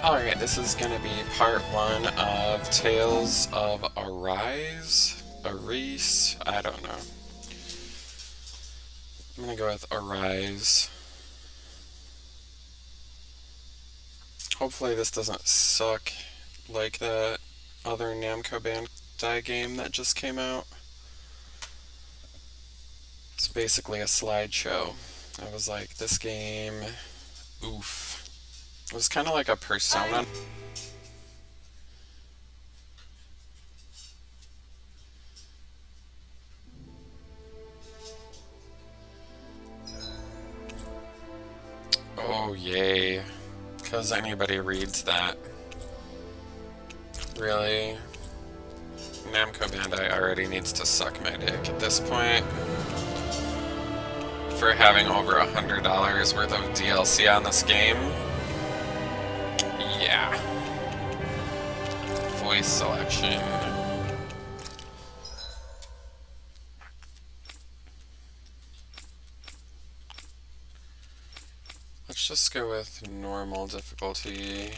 Alright, this is gonna be part 1 of Tales of Arise? Arise? I don't know. I'm gonna go with Arise. Hopefully this doesn't suck like that other Namco Bandai game that just came out. It's basically a slideshow. I was like, this game, oof. It was kind of like a Persona. Oh, yay. Because anybody reads that. Really? Namco Bandai already needs to suck my dick at this point. For having over $100 worth of DLC on this game. Yeah. Voice selection. Let's just go with normal difficulty.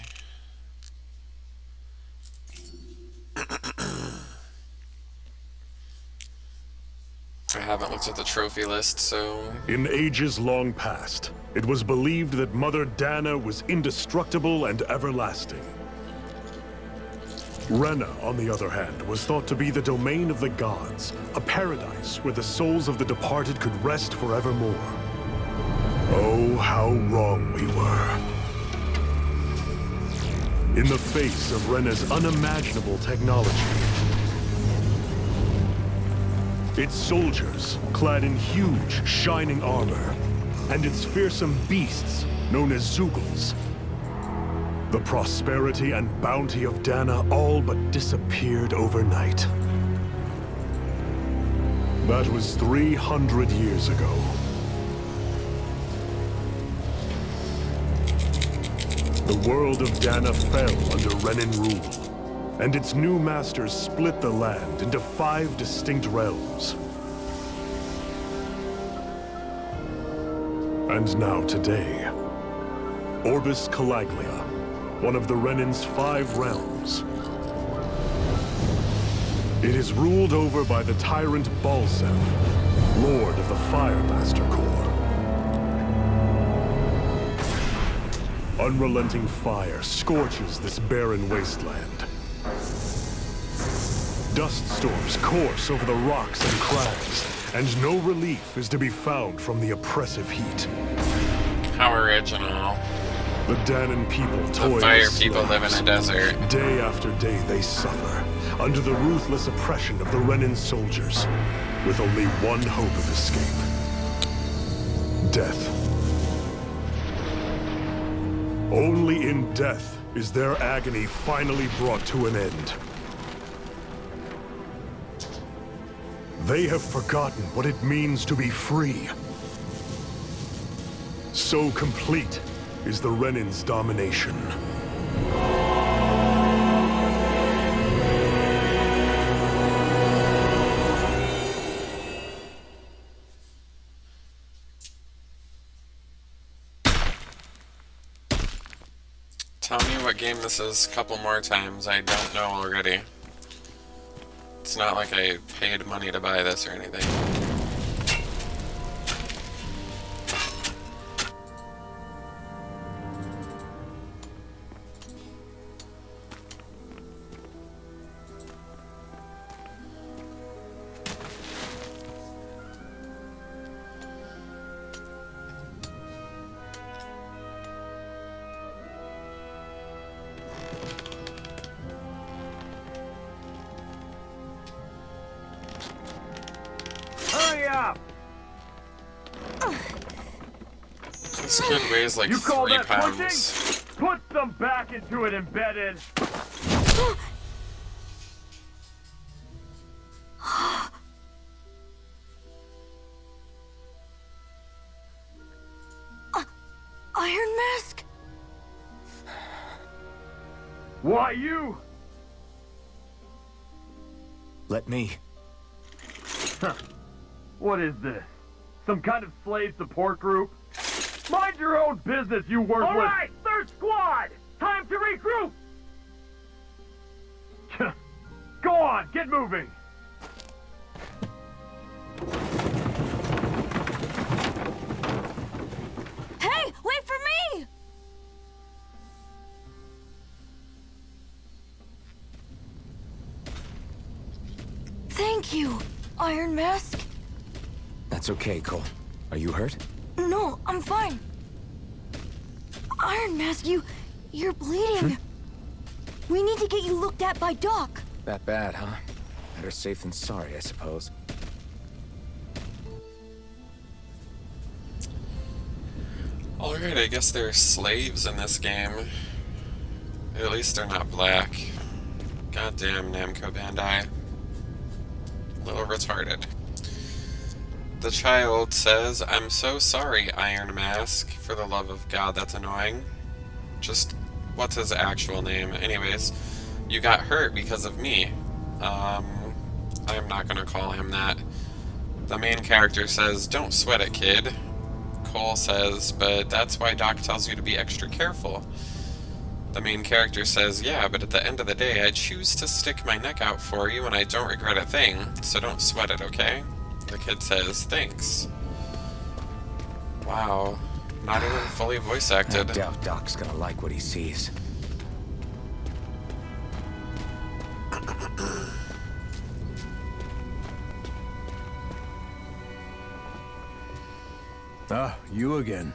I haven't looked at the trophy list, so... In ages long past, it was believed that Mother Dana was indestructible and everlasting. Rena, on the other hand, was thought to be the domain of the gods, a paradise where the souls of the departed could rest forevermore. Oh, how wrong we were. In the face of Rena's unimaginable technology, its soldiers, clad in huge, shining armor, and its fearsome beasts, known as Zeugles. The prosperity and bounty of Dana all but disappeared overnight. That was 300 years ago. The world of Dana fell under Renan rule. And its new masters split the land into 5 distinct realms. And now today, Orbis Calaglia, one of the Renan's 5 realms. It is ruled over by the tyrant Balsef, Lord of the Firemaster Corps. Unrelenting fire scorches this barren wasteland. Dust storms course over the rocks and crags, and no relief is to be found from the oppressive heat. How original. The Danan people toil. The fire people live in a desert. Day after day they suffer, under the ruthless oppression of the Renan soldiers, with only one hope of escape. Death. Only in death is their agony finally brought to an end. They have forgotten what it means to be free. So complete is the Renan's domination. Tell me what game this is a couple more times. I don't know already. It's not like I paid money to buy this or anything. This kid weighs like 3 pounds. Put some back into it, embedded. Iron Mask? Why you? Let me. Huh. What is this? Some kind of slave support group? Mind your own business, you worthless... All right, third squad! Time to regroup! Get moving! Hey, wait for me! Thank you, Iron Mask. That's okay, Cole. Are you hurt? No, I'm fine. Iron Mask, you're bleeding. We need to get you looked at by Doc. That bad, huh? Better safe than sorry, I suppose. Alright, I guess they're slaves in this game. At least they're not black. Goddamn Namco Bandai. A little retarded. The child says, "I'm so sorry, Iron Mask. For the love of God, that's annoying." Just, what's his actual name? Anyways, you got hurt because of me. I'm not gonna call him that. The main character says, "Don't sweat it, kid." Cole says, "But that's why Doc tells you to be extra careful." The main character says, "Yeah, but at the end of the day, I choose to stick my neck out for you and I don't regret a thing, so don't sweat it, okay?" The kid says, "Thanks." Wow. Not even fully voice I acted. doubt Doc's gonna like what he sees. Ah, you again.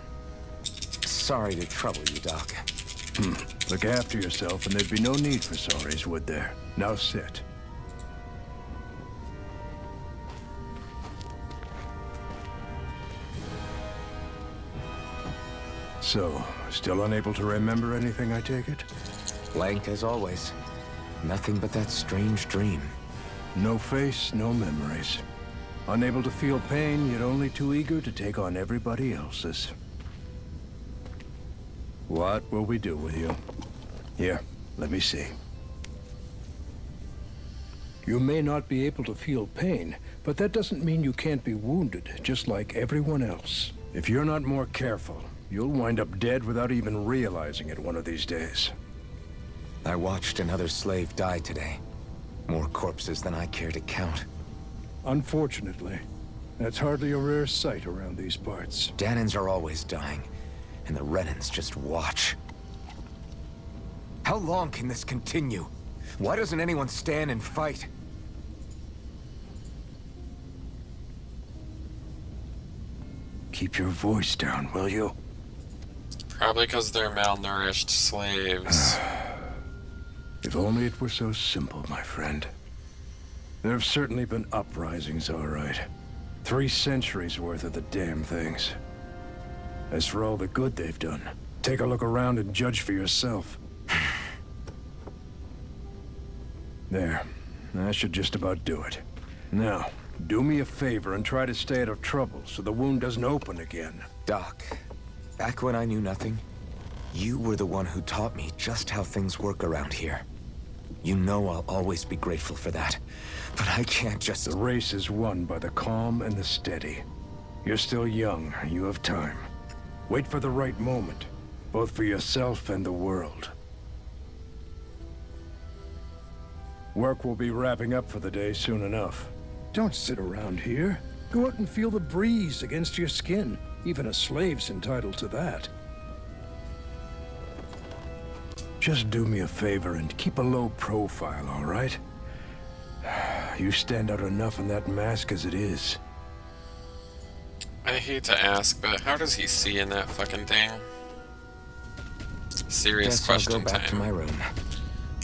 Sorry to trouble you, Doc. Look after yourself and there'd be no need for sorries, would there? Now sit. So, still unable to remember anything, I take it? Blank as always. Nothing but that strange dream. No face, no memories. Unable to feel pain, yet only too eager to take on everybody else's. What will we do with you? Here, let me see. You may not be able to feel pain, but that doesn't mean you can't be wounded, just like everyone else. If you're not more careful, you'll wind up dead without even realizing it one of these days. I watched another slave die today. More corpses than I care to count. Unfortunately, that's hardly a rare sight around these parts. Danans are always dying, and the Renans just watch. How long can this continue? Why doesn't anyone stand and fight? Keep your voice down, will you? Probably because they're malnourished slaves. If only it were so simple, my friend. There have certainly been uprisings, all right. 3 centuries worth of the damn things. As for all the good they've done, take a look around and judge for yourself. There. That should just about do it. Now, do me a favor and try to stay out of trouble so the wound doesn't open again. Doc, back when I knew nothing, you were the one who taught me just how things work around here. You know I'll always be grateful for that. But I can't just... The race is won by the calm and the steady. You're still young. You have time. Wait for the right moment, both for yourself and the world. Work will be wrapping up for the day soon enough. Don't sit around here. Go out and feel the breeze against your skin. Even a slave's entitled to that. Just do me a favor and keep a low profile, all right? You stand out enough in that mask as it is. I hate to ask, but how does he see in that fucking thing? Serious Guess I'll question go back to my time. room.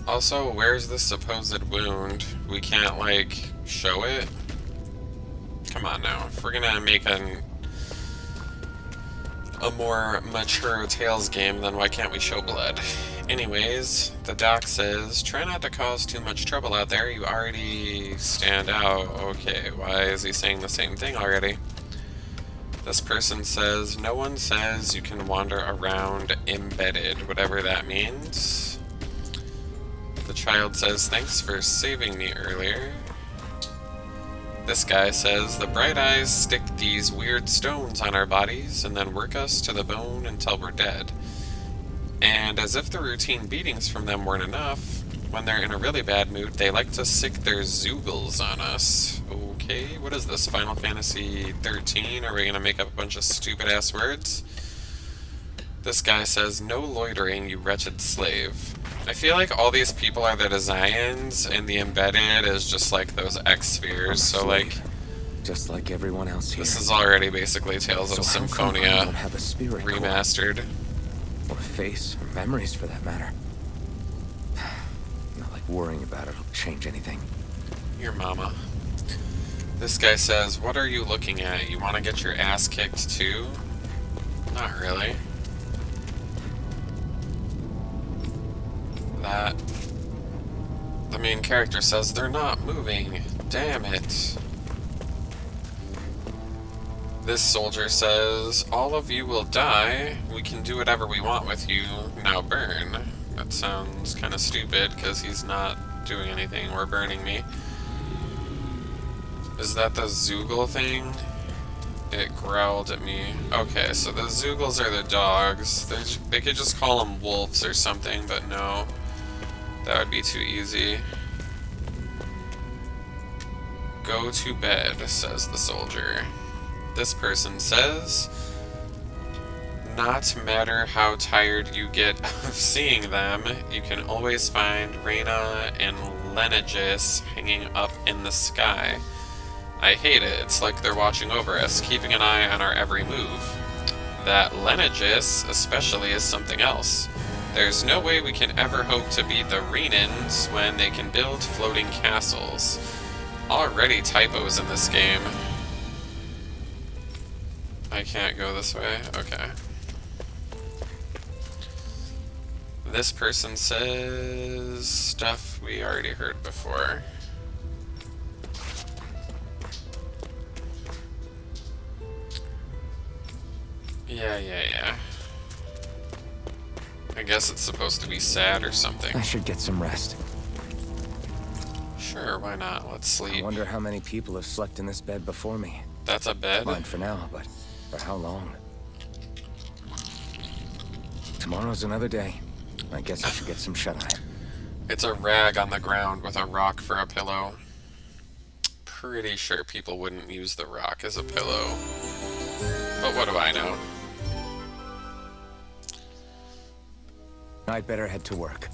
Also, where's the supposed wound? We can't, like, show it? Come on now. If we're gonna make a more mature Tales game, then why can't we show blood? Anyways, the doc says, "Try not to cause too much trouble out there. You already stand out." Okay, why is he saying the same thing already? This person says, "No one says you can wander around embedded," whatever that means. The child says, "Thanks for saving me earlier." This guy says, "The Bright Eyes stick these weird stones on our bodies and then work us to the bone until we're dead. And as if the routine beatings from them weren't enough, When they're in a really bad mood, they like to sick their zoogles on us. Okay, what is this, Final Fantasy 13? Are we gonna make up a bunch of stupid-ass words? This guy says, "No loitering, you wretched slave." I feel like all these people are the designs, and the embedded is just like those X spheres, so like... just like everyone else here. This is already basically Tales of So how come I Symphonia don't have a spirit core? remastered. Or a face, or memories for that matter. Not like worrying about it'll change anything. Your mama. This guy says, "What are you looking at? You want to get your ass kicked too?" Not really. That... The main character says they're not moving. Damn it. This soldier says, "All of you will die. We can do whatever we want with you. Now burn." That sounds kind of stupid, because he's not doing anything or burning me. Is that the Zoogle thing? It growled at me. Okay, so the Zoogles are the dogs. They could just call them wolves or something, but no. That would be too easy. "Go to bed," says the soldier. This person says, "Not matter how tired you get of seeing them, you can always find Reyna and Lenegis hanging up in the sky. I hate it. It's like they're watching over us, keeping an eye on our every move. That Lenegis, especially, is something else. There's no way we can ever hope to beat the Renans when they can build floating castles." Already typos in this game. I can't go this way? Okay. This person says stuff we already heard before. Yeah. I guess it's supposed to be sad or something. I should get some rest. Sure, why not? Let's I sleep. wonder how many people have slept in this bed before me. That's a bed? Mine for now, but for how long? Tomorrow's another day. I guess I should get some shut-eye. It's a rag on the ground with a rock for a pillow. Pretty sure people wouldn't use the rock as a pillow. But what do I know? I'd better head to work.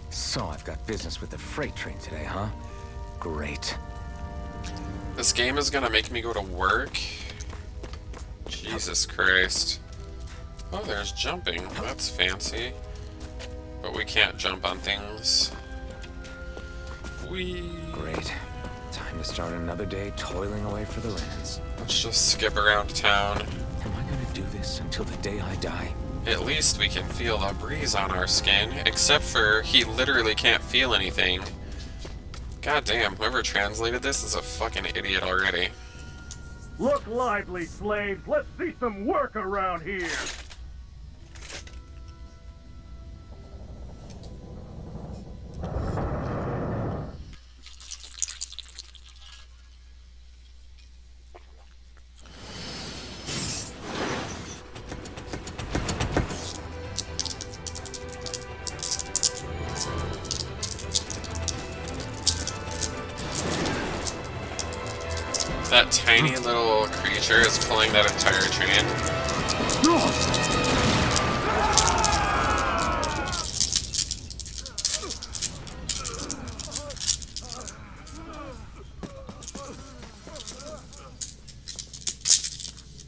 So I've got business with the freight train today, huh? Great. This game is gonna make me go to work? Jesus Christ. Oh, there's jumping. That's fancy. But we can't jump on things. Great. Time to start another day toiling away for the Renans. Let's just skip around town. Am I gonna do this until the day I die? At least we can feel the breeze on our skin, except for he literally can't feel anything. God damn, whoever translated this is a fucking idiot already. Look lively, slaves. Let's see some work around here. That tiny little creature is pulling that entire train.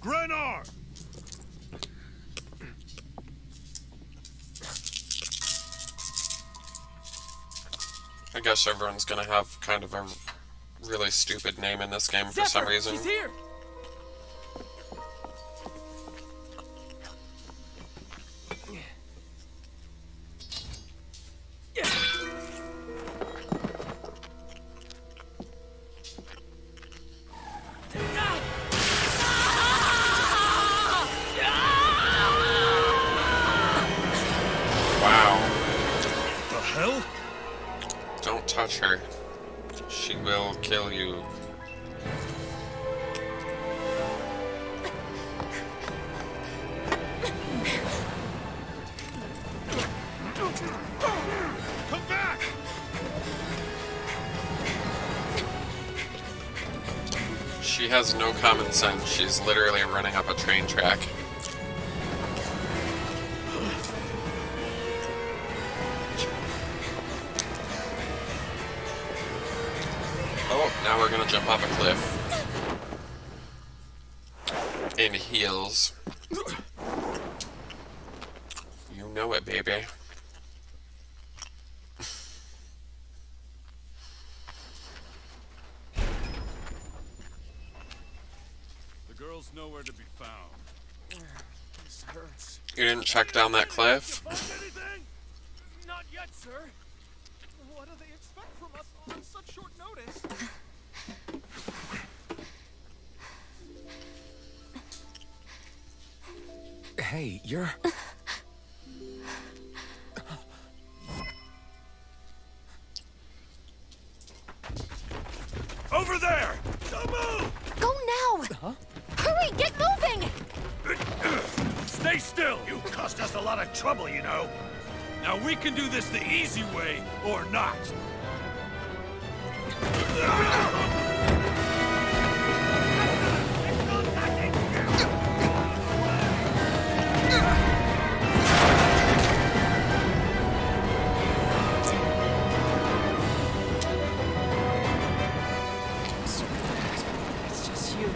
Grenar! I guess everyone's gonna have kind of a really stupid name in this game for some reason. She's here. Wow. The hell? Don't touch her. She will kill you. Come back! She has no common sense. She's literally running up a train track. Oh, now we're gonna jump off a cliff. In heels. You know it, baby. The girl's nowhere to be found. This hurts. You didn't check down that cliff? Found anything? Not yet, sir. What do they expect from us on such short notice? Hey, you're... Over there! Don't move! Go now! Huh? Hurry, get moving! Stay still! You caused us a lot of trouble, you know. Now we can do this the easy way, or not. It's just you.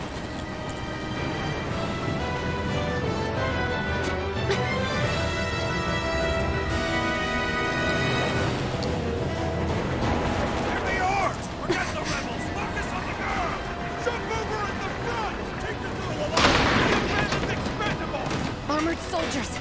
Here they are! Forget the rebels! Focus on the girl! Jump over at the front! Take the girl alive! The man is expendable! Armored soldiers!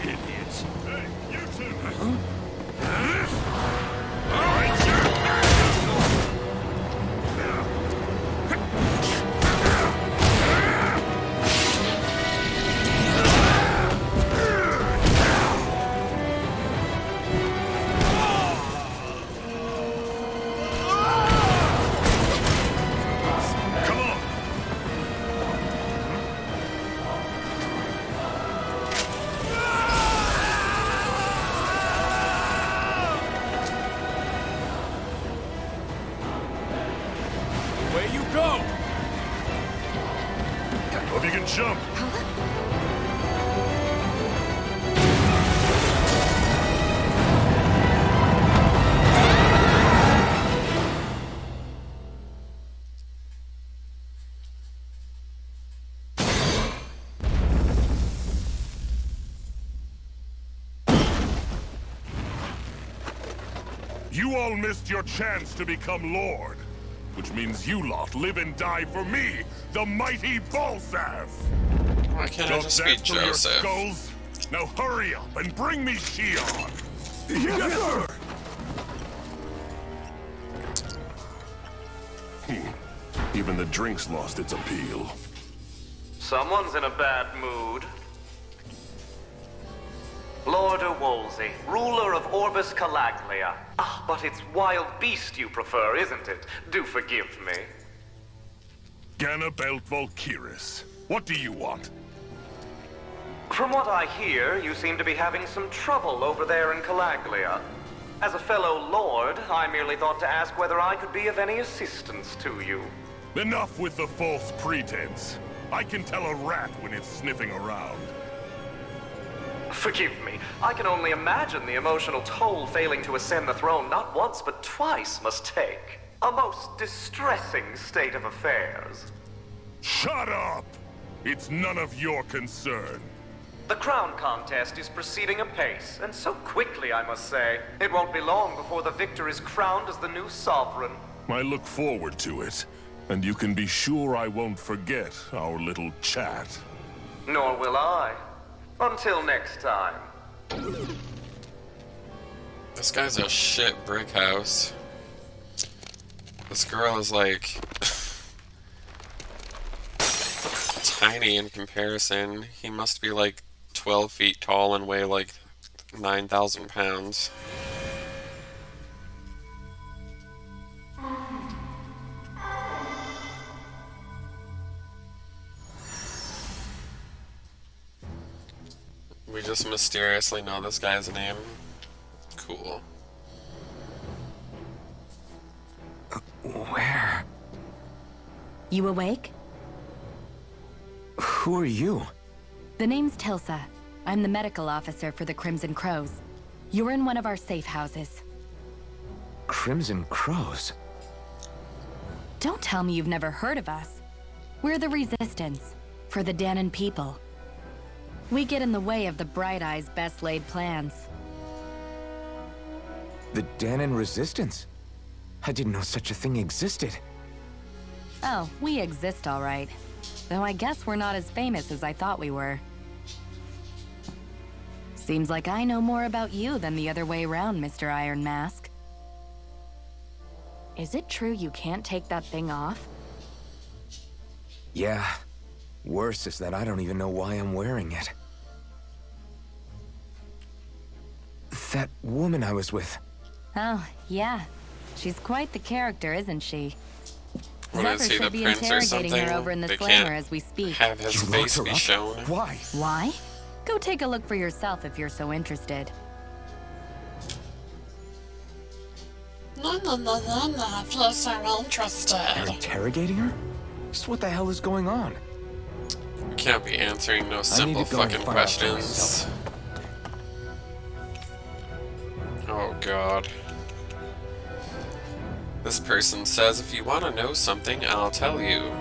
Idiots! Hey, you two! Come on! Away you go! Hope you can jump. You all missed your chance to become Lord, which means you lot live and die for me, the mighty Balzav. Why can't I Got just be that through your Joseph? skulls? Now hurry up and bring me Shion. Yes, sir. Even the drink's lost its appeal. Someone's in a bad mood. Lord Wolsey, ruler of Orbis Calaglia. Ah, but it's wild beast you prefer, isn't it? Do forgive me. Ganabelt Valkyris, what do you want? From what I hear, you seem to be having some trouble over there in Calaglia. As a fellow lord, I merely thought to ask whether I could be of any assistance to you. Enough with the false pretense. I can tell a rat when it's sniffing around. Forgive me, I can only imagine the emotional toll failing to ascend the throne not once but twice must take. A most distressing state of affairs. Shut up! It's none of your concern. The crown contest is proceeding apace, and so quickly, I must say. It won't be long before the victor is crowned as the new sovereign. I look forward to it, and you can be sure I won't forget our little chat. Nor will I. Until next time. This guy's a shit brick house. This girl is like tiny in comparison. He must be like 12 feet tall and weigh like 9,000 pounds. We just mysteriously know this guy's name. Cool. Where? You awake? Who are you? The name's Tilsa. I'm the medical officer for the Crimson Crows. You're in one of our safe houses. Crimson Crows? Don't tell me you've never heard of us. We're the Resistance, for the Danon people. We get in the way of the Bright Eye's best laid plans. The Danon Resistance? I didn't know such a thing existed. Oh, we exist all right. Though I guess we're not as famous as I thought we were. Seems like I know more about you than the other way around, Mr. Iron Mask. Is it true you can't take that thing off? Yeah. Worse is that I don't even know why I'm wearing it. That woman I was with. Oh, yeah. She's quite the character, isn't she? What Zephyr is he, the should be prince or interrogating something? her over in the They slammer can't as we speak. have his You face locked be her up? shown. Why? Why? Go take a look for yourself if you're so interested. No, if you're so interested. You're interrogating her? Just what the hell is going on? We can't be answering no simple to go and fucking find out for questions. myself. Oh god. This person says, if you want to know something, I'll tell you.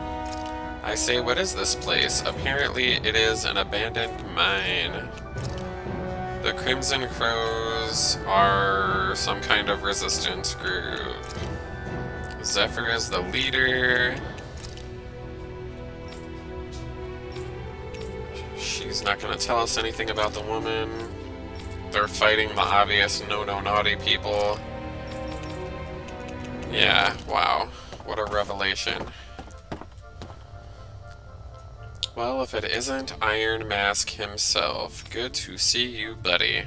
I say, what is this place? Apparently, it is an abandoned mine. The Crimson Crows are some kind of resistance group. Zephyr is the leader. She's not going to tell us anything about the woman. They're fighting the obvious no-no-naughty people. Yeah, wow. What a revelation. Well, if it isn't Iron Mask himself, good to see you, buddy.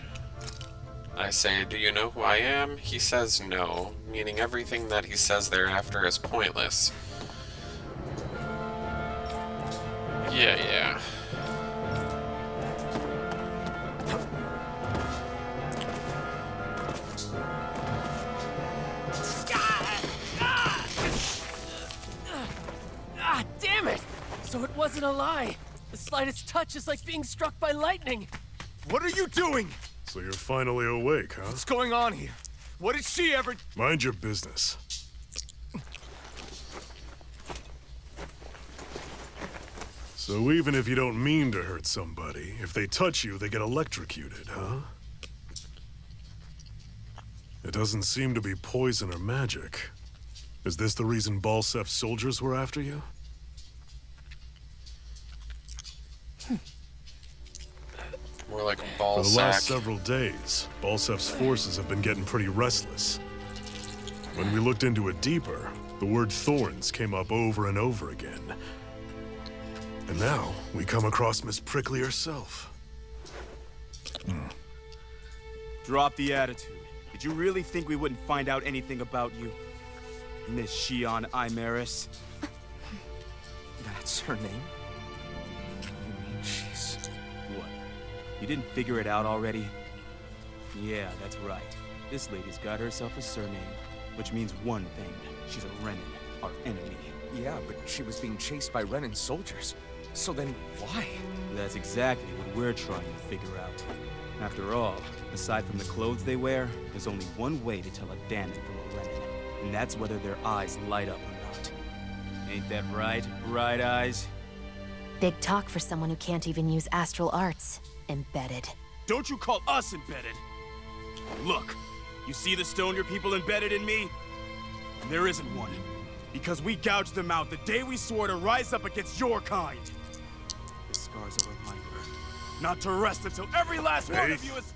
I say, do you know who I am? He says no, meaning everything that he says thereafter is pointless. Yeah. Ah, damn it! So it wasn't a lie. The slightest touch is like being struck by lightning. What are you doing? So you're finally awake, huh? What's going on here? What did she ever... Mind your business. So even if you don't mean to hurt somebody, if they touch you, they get electrocuted, huh? It doesn't seem to be poison or magic. Is this the reason Balsef's soldiers were after you? More like ball For the sack. last several days, Balsef's forces have been getting pretty restless. When we looked into it deeper, the word thorns came up over and over again. And now, we come across Miss Prickly herself. Drop the attitude. Did you really think we wouldn't find out anything about you? Miss Shion Imaris? That's her name? You mean she's... What? You didn't figure it out already? Yeah, that's right. This lady's got herself a surname, which means one thing. She's a Renan, our enemy. Yeah, but she was being chased by Renan's soldiers. So then, why? That's exactly what we're trying to figure out. After all, aside from the clothes they wear, there's only one way to tell a Danon from a Renan, and that's whether their eyes light up or not. Ain't that right, Bright Eyes? Big talk for someone who can't even use astral arts. Embedded. Don't you call us embedded! Look, you see the stone your people embedded in me? There isn't one. Because we gouged them out the day we swore to rise up against your kind. The scars are a reminder. Not to rest until every last one of you is...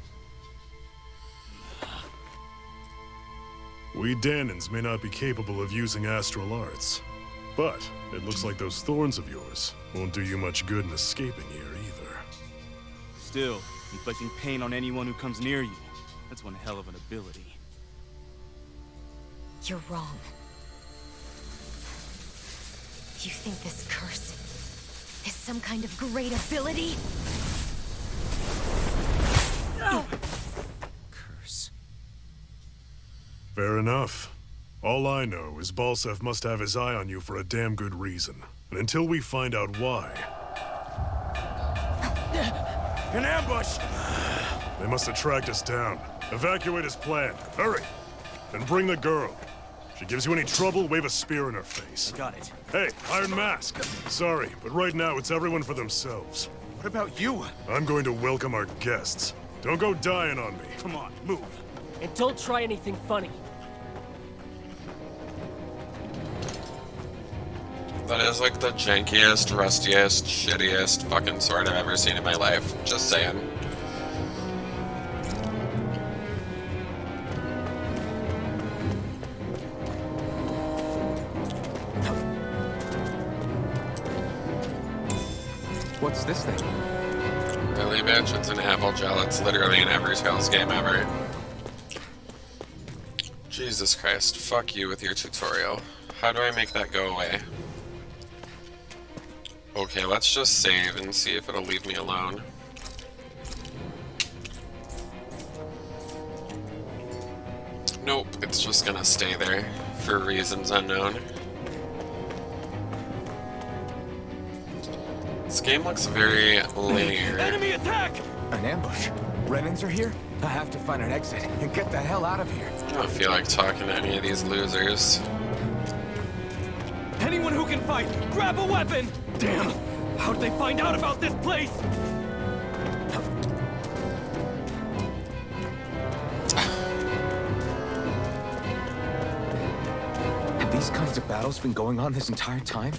We Danons may not be capable of using astral arts, But it looks like those thorns of yours won't do you much good in escaping here either. Still, inflicting pain on anyone who comes near you. That's one hell of an ability. You're wrong. You think this curse is some kind of great ability? Curse. Fair enough. All I know is Balsef must have his eye on you for a damn good reason. And until we find out why... An ambush! They must have tracked us down. Evacuate as planned. Hurry! And bring the girl. If she gives you any trouble, wave a spear in her face. Got it. Hey, Iron Mask. Sorry, but right now it's everyone for themselves. What about you? I'm going to welcome our guests. Don't go dying on me. Come on, move. And don't try anything funny. That is like the jankiest, rustiest, shittiest fucking sword I've ever seen in my life. Just saying. What's this thing? Really, bitch? It's an apple gel. It's literally in every Tales game ever. Jesus Christ. Fuck you with your tutorial. How do I make that go away? Okay, let's just save and see if it'll leave me alone. Nope, it's just gonna stay there for reasons unknown. This game looks very linear. Enemy attack! An ambush. Renans are here? I have to find an exit and get the hell out of here. I don't feel like talking to any of these losers. Anyone who can fight, grab a weapon! Damn! How did they find out about this place? Have these kinds of battles been going on this entire time?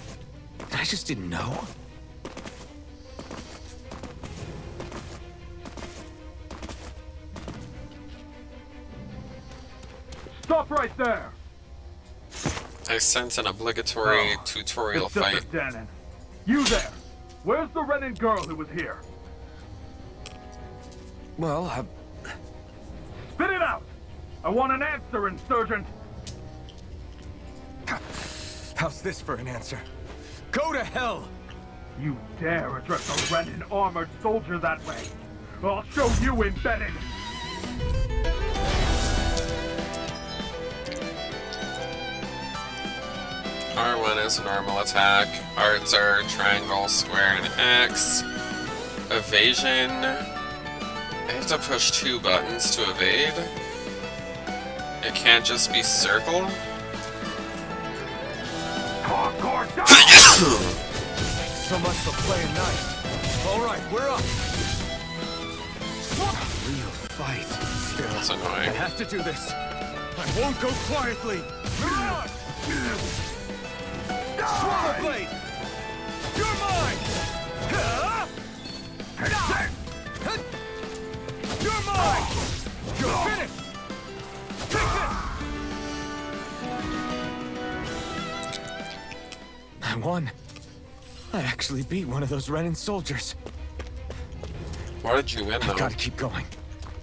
I just didn't know. Stop right there! I sense an obligatory tutorial It's just fight. a Danon. You there! Where's the Renin girl who was here? Well, Spit it out! I want an answer, Insurgent! how's this for an answer? Go to hell! You dare address a Renin armored soldier that way? I'll show you embedded! R1 is normal attack. Arts are triangle, square, and X. Evasion. I have to push 2 buttons to evade. It can't just be circle. Hardcore down! So much for playing nice. All right, we're up. Real fight. Still, That's I annoying. have to do this. I won't go quietly. Swallow blade. You're mine. You're mine. You're finished. Take this. I won. I actually beat one of those Renin soldiers. Why did you win, I though? gotta keep going.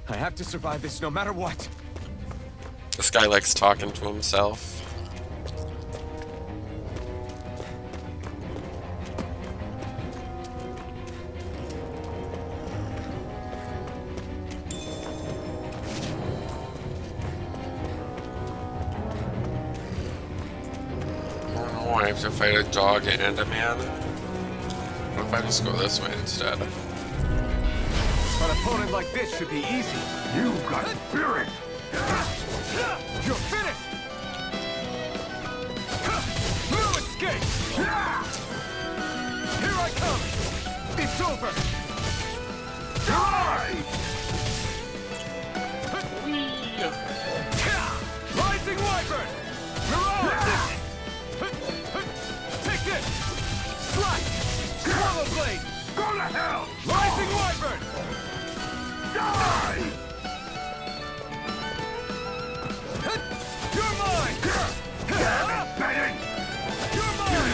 I have to survive this no matter what. This guy likes talking to himself. Oh, I have to fight a dog and a man. What if I just go this way instead? An opponent like this should be easy. You got spirit! You're finished! No escape! Here I come! It's over! Die! Rising Wyvern! Mirage! Take this! Slash! Swallow Blade! Go to hell! Rising Wyvern! Die! You're mine! Damn it, Bennett! You're mine!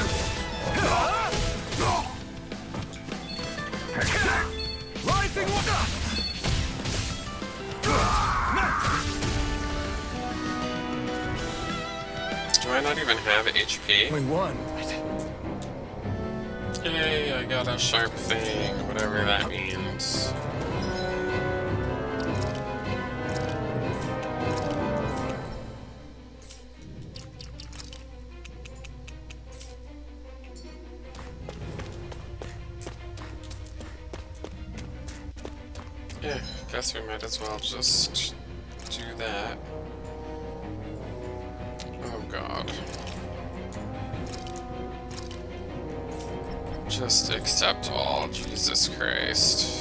I not even have HP? We won. Yay, I got a sharp thing, whatever that means. Yeah, guess we might as well just do that. Oh god. Just accept all, Jesus Christ.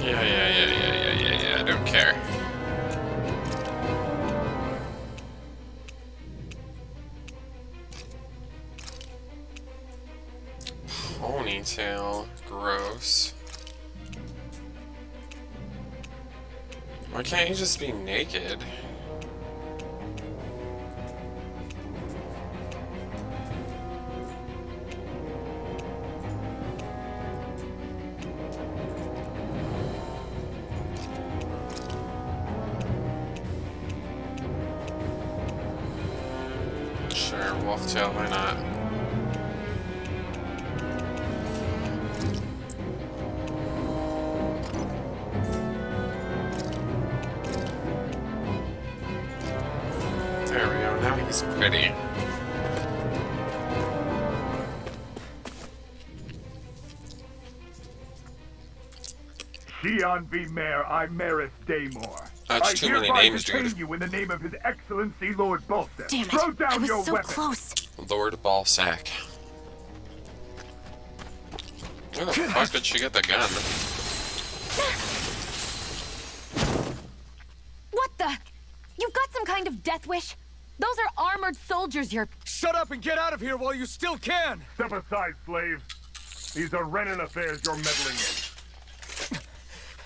Yeah, I don't care. Ponytail, gross. Why can't you just be naked? Sure, wolftail, why not? There we go, now he's pretty. Xian V. Mayor Imaris Daymore. That's too many names, dude. I hereby detain you in the name of His Excellency Lord Balsack. Damn it! Throw down I was your so weapon. close. Lord Ballsack. Where the fuck did she get the gun? What the? You've got some kind of death wish? Those are armored soldiers you're... Shut up and get out of here while you still can! Step aside, slave. These are Renan affairs you're meddling in.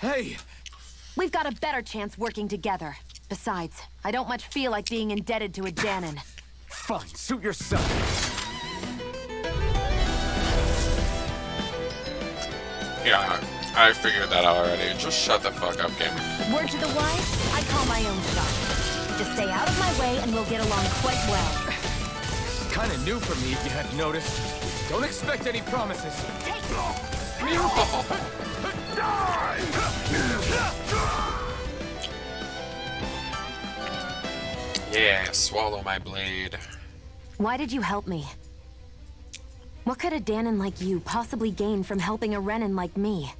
Hey! We've got a better chance working together. Besides, I don't much feel like being indebted to a Danon. Fine, suit yourself. Yeah, I figured that out already. Just shut the fuck up, game. Word to the wise, I call my own shot. Just stay out of my way and we'll get along quite well. Kinda new for me, if you hadn't noticed. Don't expect any promises. Yeah, swallow my blade. Why did you help me? What could a Danon like you possibly gain from helping a Renan like me?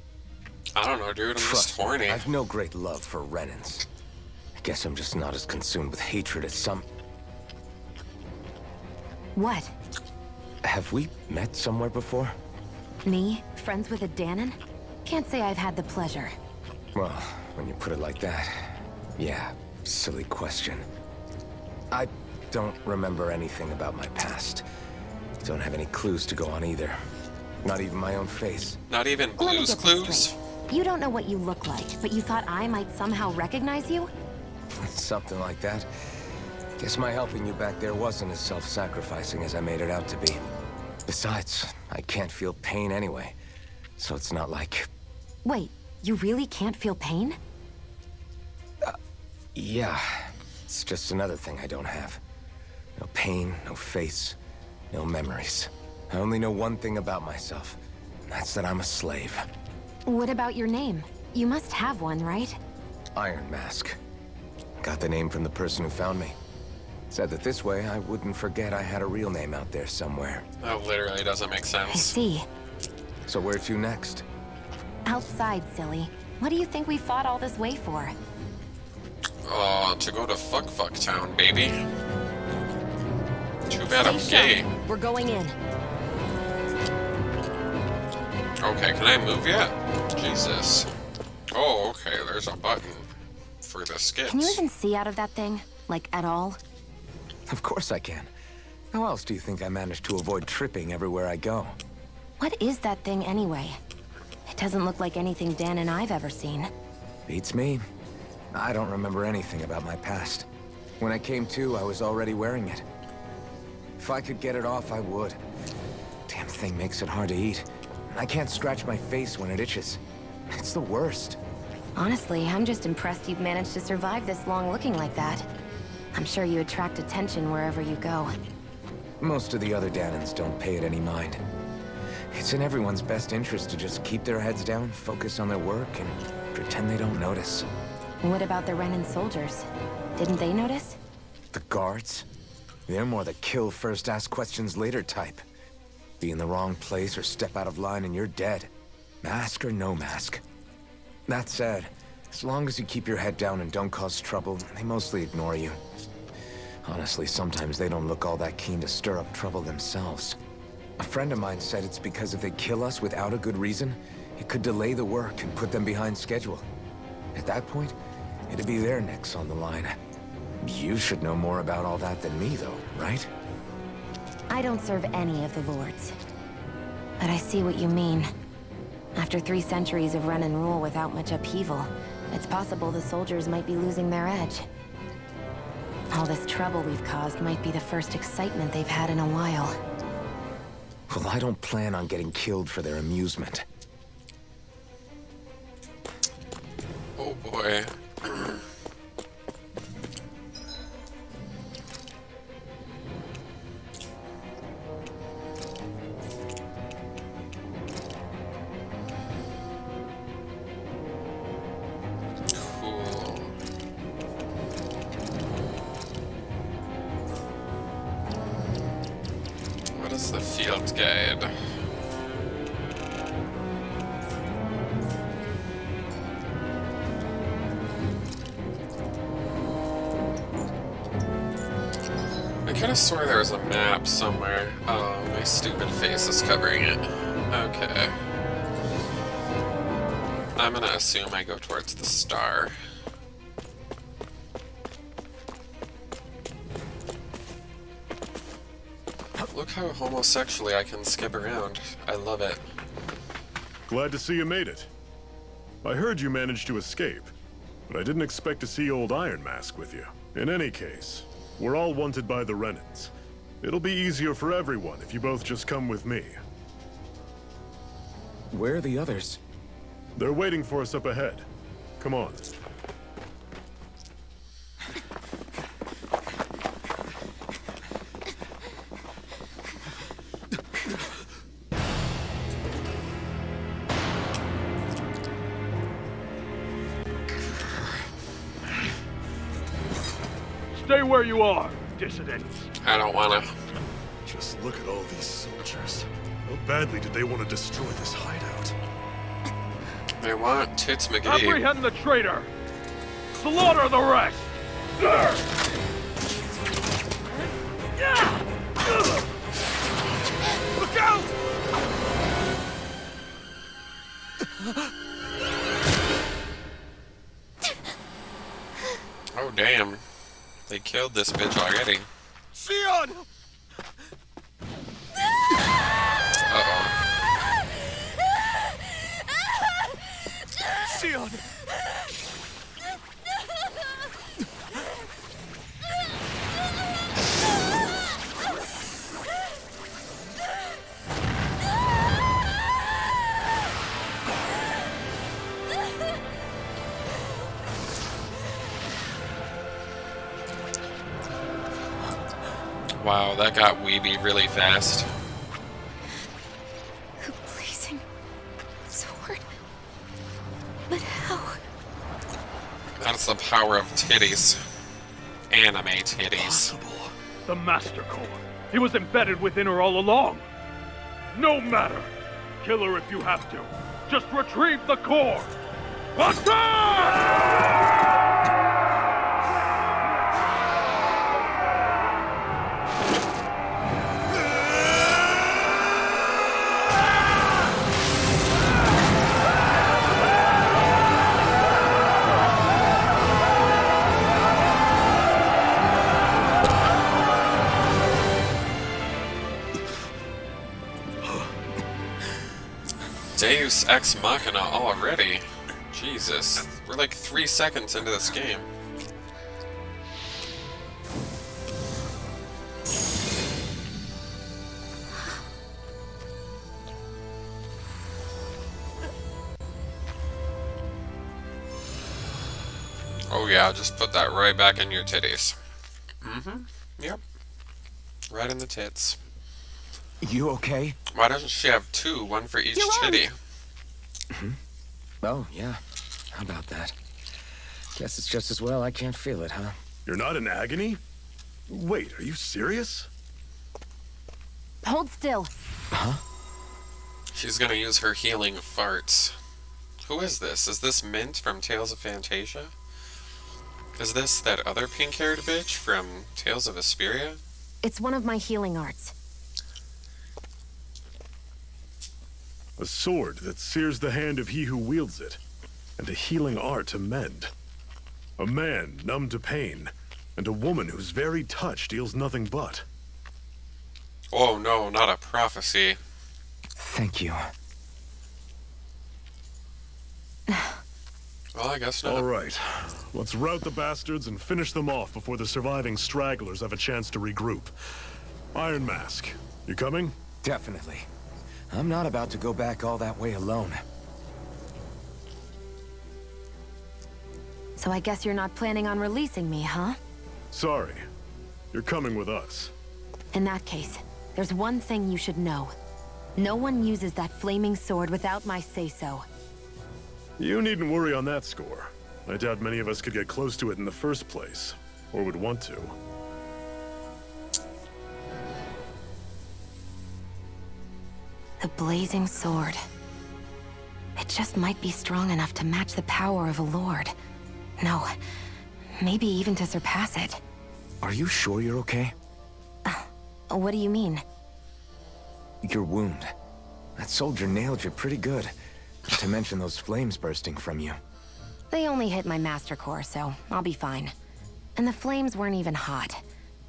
I don't know, dude. I'm just Trust me, horny. I've no great love for Renans. I guess I'm just not as consumed with hatred as some... What? Have we met somewhere before? Me? Friends with a Danon? Can't say I've had the pleasure. Well, when you put it like that, yeah, silly question. I don't remember anything about my past. Don't have any clues to go on either. Not even my own face. Not even Let me Blue's get this Clues? straight. You don't know what you look like, but you thought I might somehow recognize you? Something like that. Guess my helping you back there wasn't as self-sacrificing as I made it out to be. Besides, I can't feel pain anyway. So it's not like... Wait, you really can't feel pain? Yeah. It's just another thing I don't have. No pain, no face, no memories. I only know one thing about myself, and that's that I'm a slave. What about your name? You must have one, right? Iron Mask. Got the name from the person who found me. Said that this way I wouldn't forget I had a real name out there somewhere. That literally doesn't make I sense. see. So where to next? Outside, silly. What do you think we fought all this way for? To go to Fuck Town, baby. Too bad I'm Stay gay. sharp. We're going in. Okay, can I move yet? Jesus. Oh, okay, there's a button for the skits. Can you even see out of that thing? Like, at all? Of course I can. How else do you think I managed to avoid tripping everywhere I go? What is that thing anyway? It doesn't look like anything Dan and I've ever seen. Beats me. I don't remember anything about my past. When I came to, I was already wearing it. If I could get it off, I would. Damn thing makes it hard to eat. And I can't scratch my face when it itches. It's the worst. Honestly, I'm just impressed you've managed to survive this long looking like that. I'm sure you attract attention wherever you go. Most of the other Danans don't pay it any mind. It's in everyone's best interest to just keep their heads down, focus on their work, and pretend they don't notice. What about the Renan soldiers? Didn't they notice? The guards? They're more the kill first, ask questions later type. Be in the wrong place or step out of line and you're dead. Mask or no mask. That said, as long as you keep your head down and don't cause trouble, they mostly ignore you. Honestly, sometimes they don't look all that keen to stir up trouble themselves. A friend of mine said it's because if they kill us without a good reason, it could delay the work and put them behind schedule. At that point, it'd be their necks on the line. You should know more about all that than me, though, right? I don't serve any of the lords. But I see what you mean. After 3 centuries of Renan rule without much upheaval, it's possible the soldiers might be losing their edge. All this trouble we've caused might be the first excitement they've had in a while. Well, I don't plan on getting killed for their amusement. Oh boy. The field guide. I could have swore there was a map somewhere. Oh, my stupid face is covering it. Okay. I'm gonna assume I go towards the star. Look how homosexually I can skip around. I love it. Glad to see you made it. I heard you managed to escape, but I didn't expect to see old Iron Mask with you. In any case, we're all wanted by the Renans. It'll be easier for everyone if you both just come with me. Where are the others? They're waiting for us up ahead. Come on. Stay where you are, dissidents. I don't wanna. Just look at all these soldiers. How badly did they want to destroy this hideout? They want Tits McGee. Apprehend the traitor! Slaughter the rest! Look out! Oh damn. They killed this bitch already. Xion! Uh-oh. Xion! Wow, that got weeby really fast. A blazing sword. But how? That's the power of titties. Anime titties. The Master Core. He was embedded within her all along. No matter. Kill her if you have to. Just retrieve the core. Attack! Deus Ex Machina already. Jesus, we're like 3 seconds into this game. Oh yeah, just put that right back in your titties. Mm-hmm. Yep. Right in the tits. You okay? Why doesn't she have two? One for each titty. Oh, yeah. How about that? Guess it's just as well I can't feel it, huh? You're not in agony? Wait, are you serious? Hold still. Huh? She's gonna use her healing farts. Who is this? Is this Mint from Tales of Fantasia? Is this that other pink-haired bitch from Tales of Vesperia? It's one of my healing arts. A sword that sears the hand of he who wields it, and a healing art to mend. A man numb to pain, and a woman whose very touch deals nothing but. Oh no, not a prophecy. Thank you. Well, I guess not. All right, let's rout the bastards and finish them off before the surviving stragglers have a chance to regroup. Iron Mask, you coming? Definitely. I'm not about to go back all that way alone. So I guess you're not planning on releasing me, huh? Sorry, you're coming with us. In that case, there's one thing you should know. No one uses that flaming sword without my say-so. You needn't worry on that score. I doubt many of us could get close to it in the first place, or would want to. The blazing sword. It just might be strong enough to match the power of a lord. No, maybe even to surpass it. Are you sure you're okay? What do you mean? Your wound. That soldier nailed you pretty good. Not to mention those flames bursting from you. They only hit my master core, so I'll be fine. And the flames weren't even hot.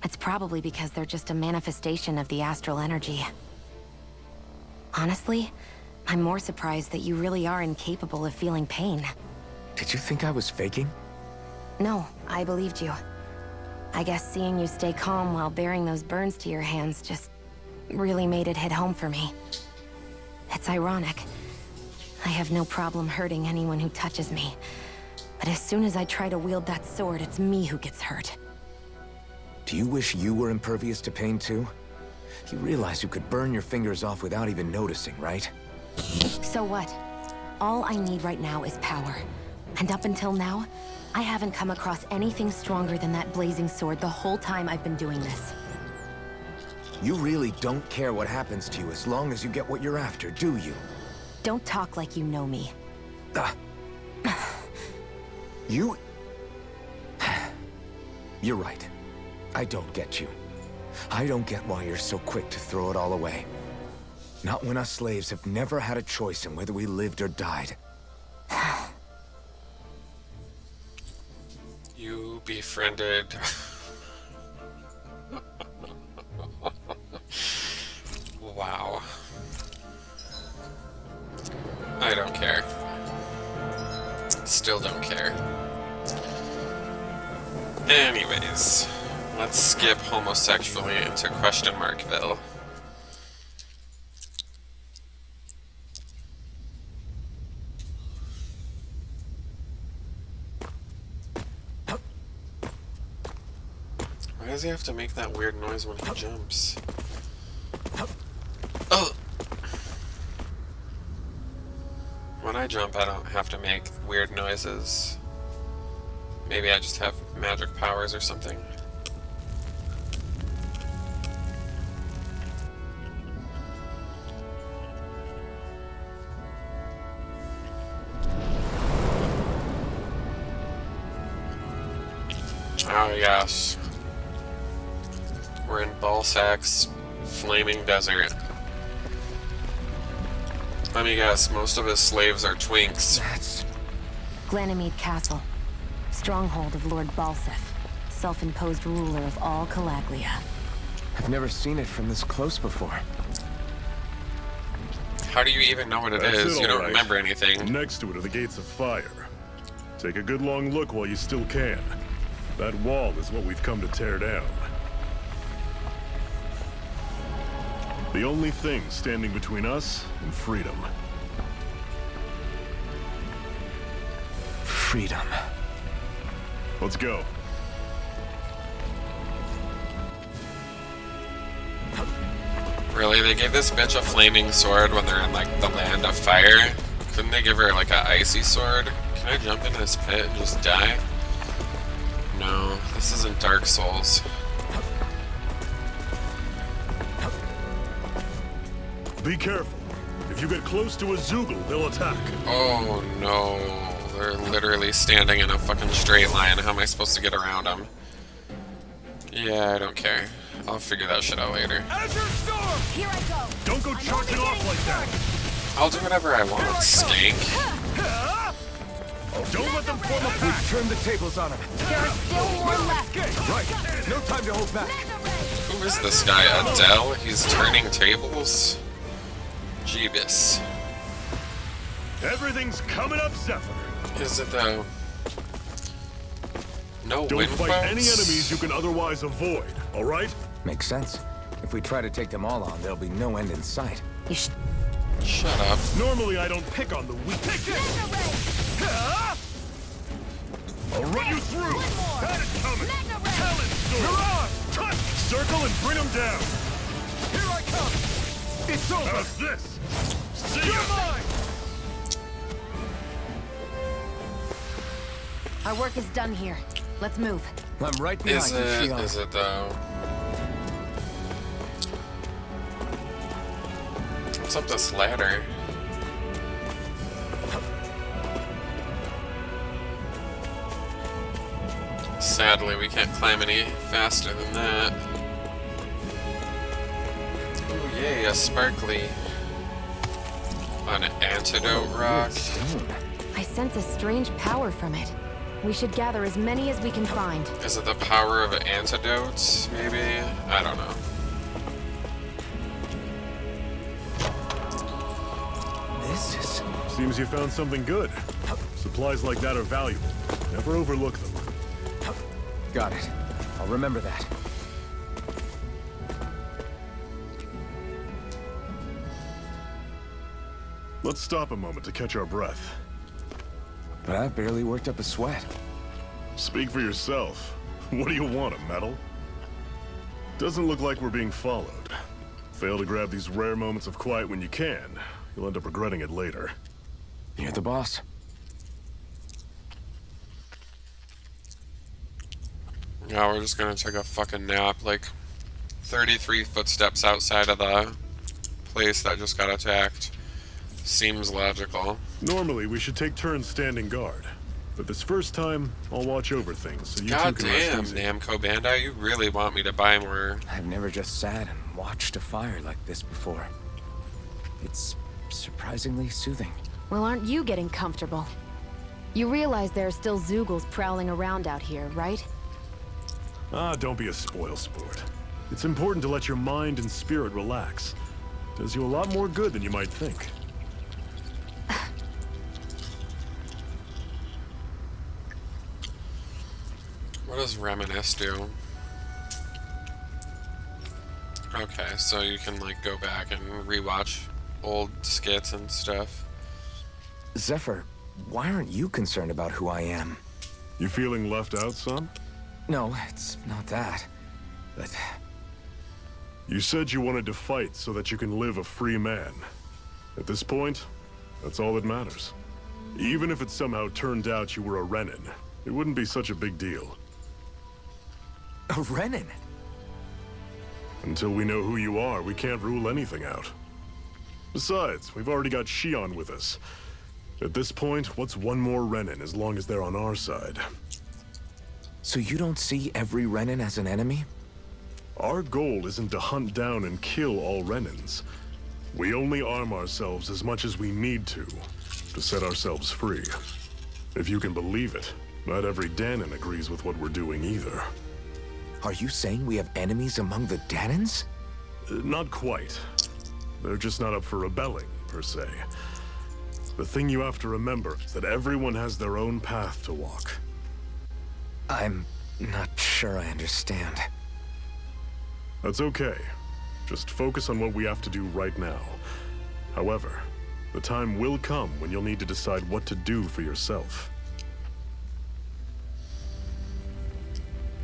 It's probably because they're just a manifestation of the astral energy. Honestly, I'm more surprised that you really are incapable of feeling pain. Did you think I was faking? No, I believed you. I guess seeing you stay calm while bearing those burns to your hands just really made it hit home for me. It's ironic. I have no problem hurting anyone who touches me. But as soon as I try to wield that sword, it's me who gets hurt. Do you wish you were impervious to pain too? You realize you could burn your fingers off without even noticing, right? So what? All I need right now is power. And up until now, I haven't come across anything stronger than that blazing sword the whole time I've been doing this. You really don't care what happens to you as long as you get what you're after, do you? Don't talk like you know me. You... You're right. I don't get you. I don't get why you're so quick to throw it all away. Not when us slaves have never had a choice in whether we lived or died. You befriended... Wow. I don't care. Still don't care. Anyways, let's skip homosexually into question markville. Why does he have to make that weird noise when he jumps? Oh! When I jump, I don't have to make weird noises. Maybe I just have magic powers or something. Oh yes. We're in Balsac's flaming desert. Let me guess, most of his slaves are twinks. That's... Glanamede Castle. Stronghold of Lord Balsef, self-imposed ruler of all Calaglia. I've never seen it from this close before. How do you even know what it That's is? it, You don't all right. remember anything. Next to it are the gates of fire. Take a good long look while you still can. That wall is what we've come to tear down. The only thing standing between us and freedom. Freedom. Let's go. Really? They gave this bitch a flaming sword when they're in, like, the land of fire? Couldn't they give her, like, a icy sword? Can I jump into this pit and just die? No, this isn't Dark Souls. Be careful. If you get close to a Zoogle, they'll attack. Oh no, they're literally standing in a fucking straight line. How am I supposed to get around them? Yeah, I don't care. I'll figure that shit out later. Here I go. Don't go charging off like that. I'll do whatever I want, skank. Don't let them form a pack. Turn the tables on him. There are still more left. Right. No time to hold back. Who is this guy? Adele? He's turning tables? Jeebus. Everything's coming up, Zephyr. Is it though? No Don't wind fight boats? any enemies you can otherwise avoid, all right? Makes sense. If we try to take them all on, there'll be no end in sight. You should. Shut up. Normally, I don't pick on the weak. I'll run you through. Had it coming. Talent storm. Touch. Circle and bring them down. Here I come. It's over. How's this? See ya. Our work is done here. Let's move. I'm right behind Is you, it? Shion. Is it though? What's up this ladder? Sadly, we can't climb any faster than that. Ooh, yay, a sparkly. An antidote rock. I sense a strange power from it. We should gather as many as we can find. Is it the power of antidotes, maybe? I don't know. This is... Seems you found something good. Supplies like that are valuable. Never overlook them. Got it. I'll remember that. Let's stop a moment to catch our breath. But I've barely worked up a sweat. Speak for yourself. What do you want, a medal? Doesn't look like we're being followed. Fail to grab these rare moments of quiet when you can. You'll end up regretting it later. You're the boss. Yeah, we're just gonna take a fucking nap, like 33 footsteps outside of the place that just got attacked. Seems logical. Normally, we should take turns standing guard. But this first time, I'll watch over things, so you God two can rest damn, easy. Namco Bandai, you really want me to buy more. I've never just sat and watched a fire like this before. It's surprisingly soothing. Well, aren't you getting comfortable? You realize there are still Zoogles prowling around out here, right? Ah, don't be a spoilsport. It's important to let your mind and spirit relax. Does you a lot more good than you might think. What does Reminisce do? Okay, so you can like go back and rewatch old skits and stuff. Zephyr, why aren't you concerned about who I am? You feeling left out, son? No, it's not that. But You said you wanted to fight so that you can live a free man. At this point, that's all that matters. Even if it somehow turned out you were a Renin, it wouldn't be such a big deal. a Renin? Until we know who you are, we can't rule anything out. Besides, we've already got Shion with us. At this point, what's one more Renin as long as they're on our side? So you don't see every Renin as an enemy? Our goal isn't to hunt down and kill all Renins. We only arm ourselves as much as we need to set ourselves free. If you can believe it, not every Danon agrees with what we're doing either. Are you saying we have enemies among the Danons? Not quite. They're just not up for rebelling, per se. The thing you have to remember is that everyone has their own path to walk. I'm not sure I understand. That's okay. Just focus on what we have to do right now. However, the time will come when you'll need to decide what to do for yourself.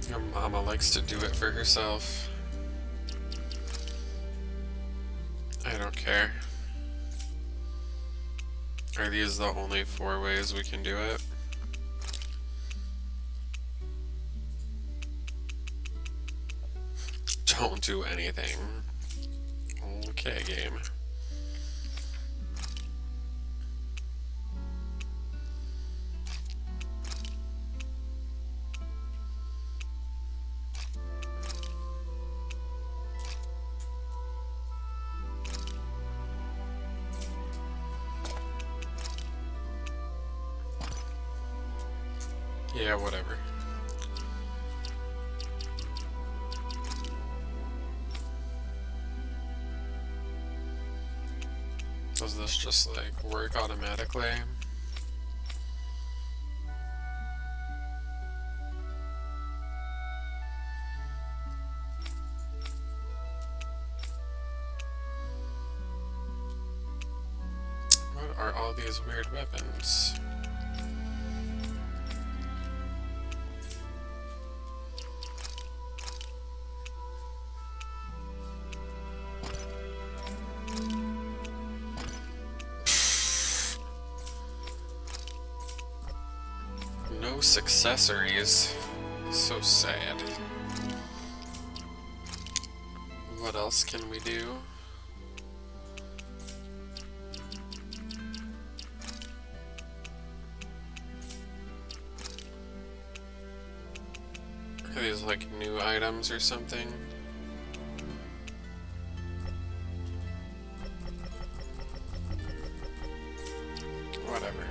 Your mama likes to do it for herself. I don't care. Are these the only 4 ways we can do it? Don't do anything. Okay, game. Yeah, whatever. Does this just like work automatically? What are all these weird weapons? No accessories. So sad. What else can we do? Are these like new items or something? Whatever.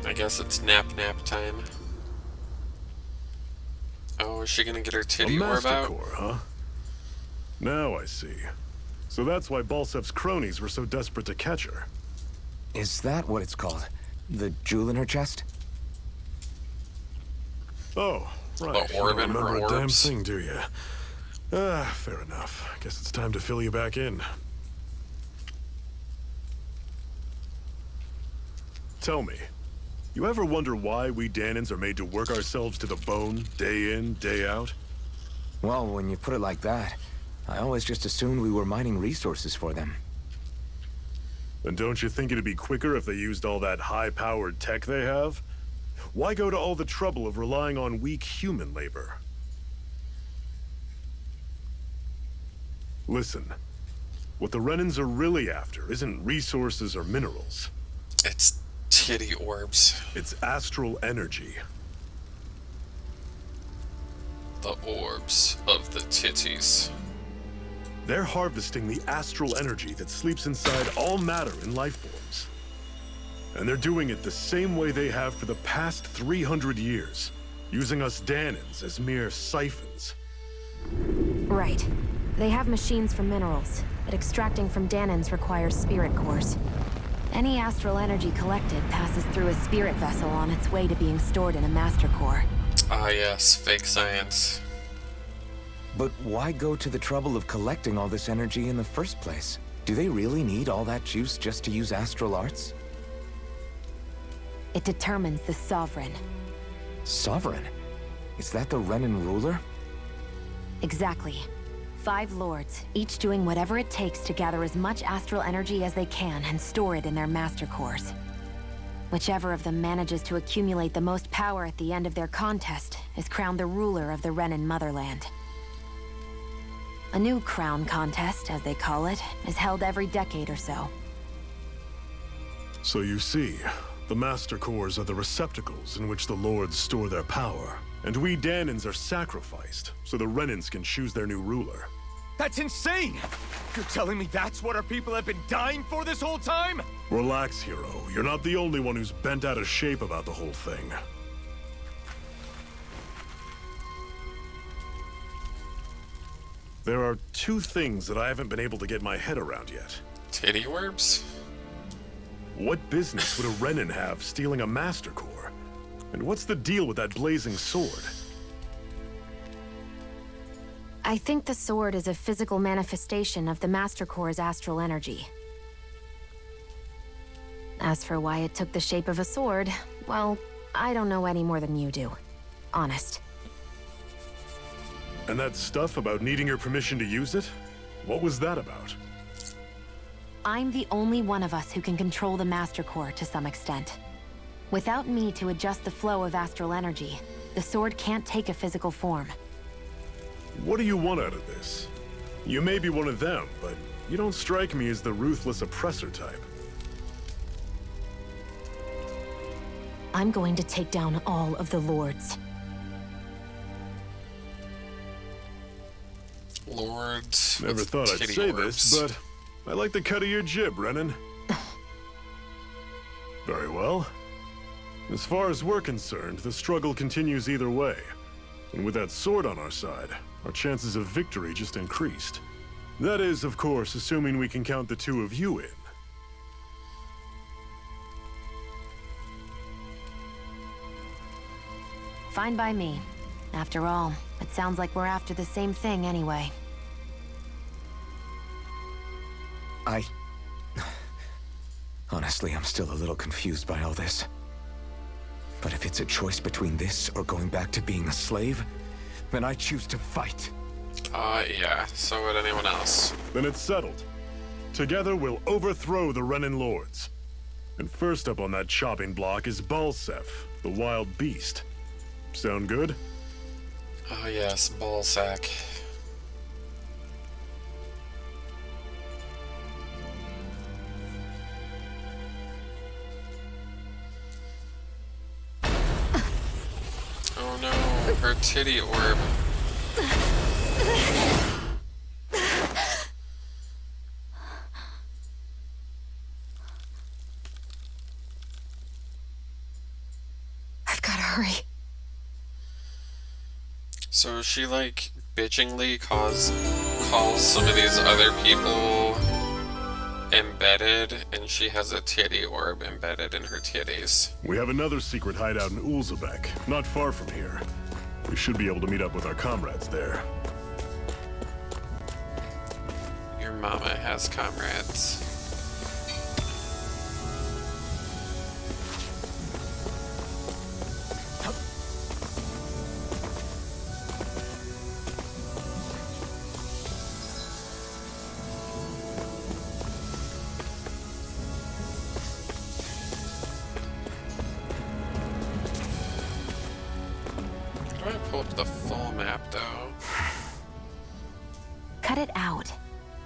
I guess it's nap time. Oh, is she gonna get her titty orb out? Core, huh? Now I see. So that's why Balsef's cronies were so desperate to catch her. Is that what it's called? The jewel in her chest? Oh, right. The You orb don't in her remember a damn orbs. thing, do you? Ah, fair enough. Guess it's time to fill you back in. Tell me, you ever wonder why we Danans are made to work ourselves to the bone, day in, day out? Well, when you put it like that, I always just assumed we were mining resources for them. And don't you think it'd be quicker if they used all that high-powered tech they have? Why go to all the trouble of relying on weak human labor? Listen, what the Renans are really after isn't resources or minerals. It's titty orbs. It's astral energy. The orbs of the titties. They're harvesting the astral energy that sleeps inside all matter in life forms. And they're doing it the same way they have for the past 300 years, using us Danans as mere siphons. Right. They have machines for minerals, but extracting from Danans requires spirit cores. Any astral energy collected passes through a spirit vessel on its way to being stored in a master core. Ah yes, fake science. But why go to the trouble of collecting all this energy in the first place? Do they really need all that juice just to use astral arts? It determines the Sovereign. Sovereign? Is that the Renan ruler? Exactly. 5 lords, each doing whatever it takes to gather as much astral energy as they can and store it in their master cores. Whichever of them manages to accumulate the most power at the end of their contest is crowned the ruler of the Renan motherland. A new crown contest, as they call it, is held every decade or so. So you see, the master cores are the receptacles in which the lords store their power. And we Danans are sacrificed, so the Renans can choose their new ruler. That's insane! You're telling me that's what our people have been dying for this whole time? Relax, hero. You're not the only one who's bent out of shape about the whole thing. There are two things that I haven't been able to get my head around yet. Titty Orbs? What business would a Renin have stealing a Master Core? And what's the deal with that blazing sword? I think the sword is a physical manifestation of the Master Core's astral energy. As for why it took the shape of a sword, well, I don't know any more than you do. Honest. And that stuff about needing your permission to use it? What was that about? I'm the only one of us who can control the Master Core to some extent. Without me to adjust the flow of astral energy, the sword can't take a physical form. What do you want out of this? You may be one of them, but you don't strike me as the ruthless oppressor type. I'm going to take down all of the Lords. Lords. Never with thought I'd titty say orbs. this, but I like the cut of your jib, Renin. Very well. As far as we're concerned, the struggle continues either way. And with that sword on our side, our chances of victory just increased. That is, of course, assuming we can count the two of you in. Fine by me. After all, it sounds like we're after the same thing anyway. Honestly, I'm still a little confused by all this. But if it's a choice between this or going back to being a slave, then I choose to fight. Yeah, so would anyone else. Then it's settled. Together we'll overthrow the Renin Lords. And first up on that chopping block is Balsef, the wild beast. Sound good? Oh yes, ballsack. Oh no, her titty orb. I've gotta hurry. So she like bitchingly calls some of these other people embedded, and she has a titty orb embedded in her titties. We have another secret hideout in Ulzebek, not far from here. We should be able to meet up with our comrades there. Your mama has comrades. How do I pull up the full map though? Cut it out.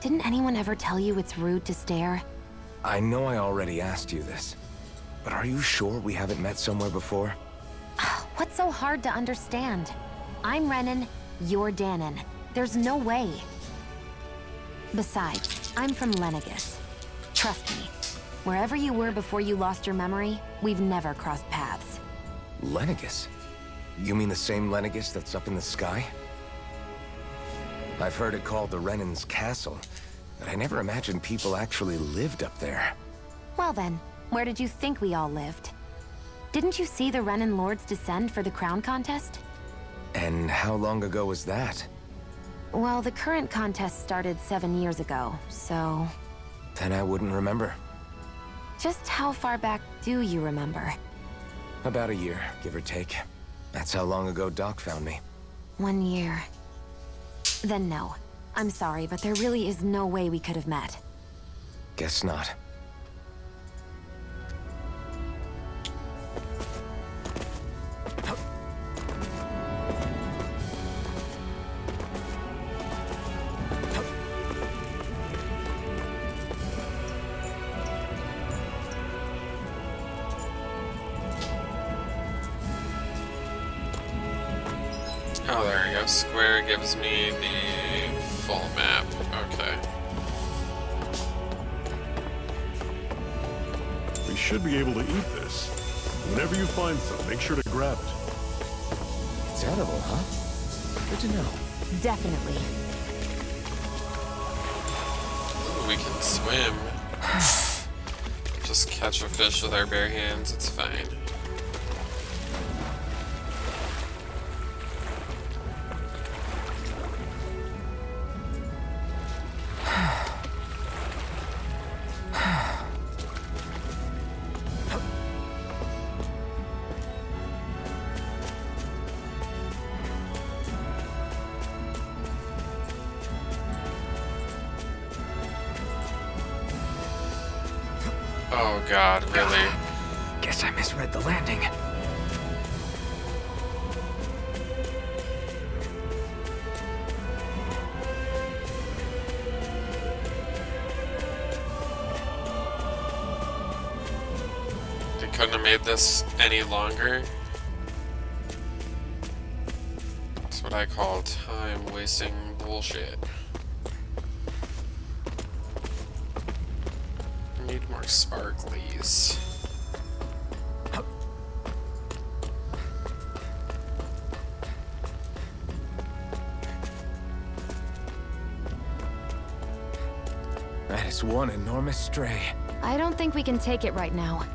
Didn't anyone ever tell you it's rude to stare? I know I already asked you this, but are you sure we haven't met somewhere before? What's so hard to understand? I'm Renin, you're Danon. There's no way. Besides, I'm from Lenegus. Trust me, wherever you were before you lost your memory, we've never crossed paths. Lenegus? You mean the same Lenegus that's up in the sky? I've heard it called the Renin's Castle, but I never imagined people actually lived up there. Well then, where did you think we all lived? Didn't you see the Renin Lords descend for the crown contest? And how long ago was that? Well, the current contest started 7 years ago, so... Then I wouldn't remember. Just how far back do you remember? About a year, give or take. That's how long ago Doc found me. 1 year. Then no. I'm sorry, but there really is no way we could have met. Guess not. Oh, there we go. Square gives me the full map. Okay. We should be able to eat this. Whenever you find some, make sure to grab it. It's edible, huh? Good to know. Definitely. we can swim. Just catch a fish with our bare hands, it's fine. Oh god, really? Guess I misread the landing. They couldn't have made this any longer. That's what I call time-wasting bullshit. Need more sparklies. That is one enormous stray. I don't think we can take it right now.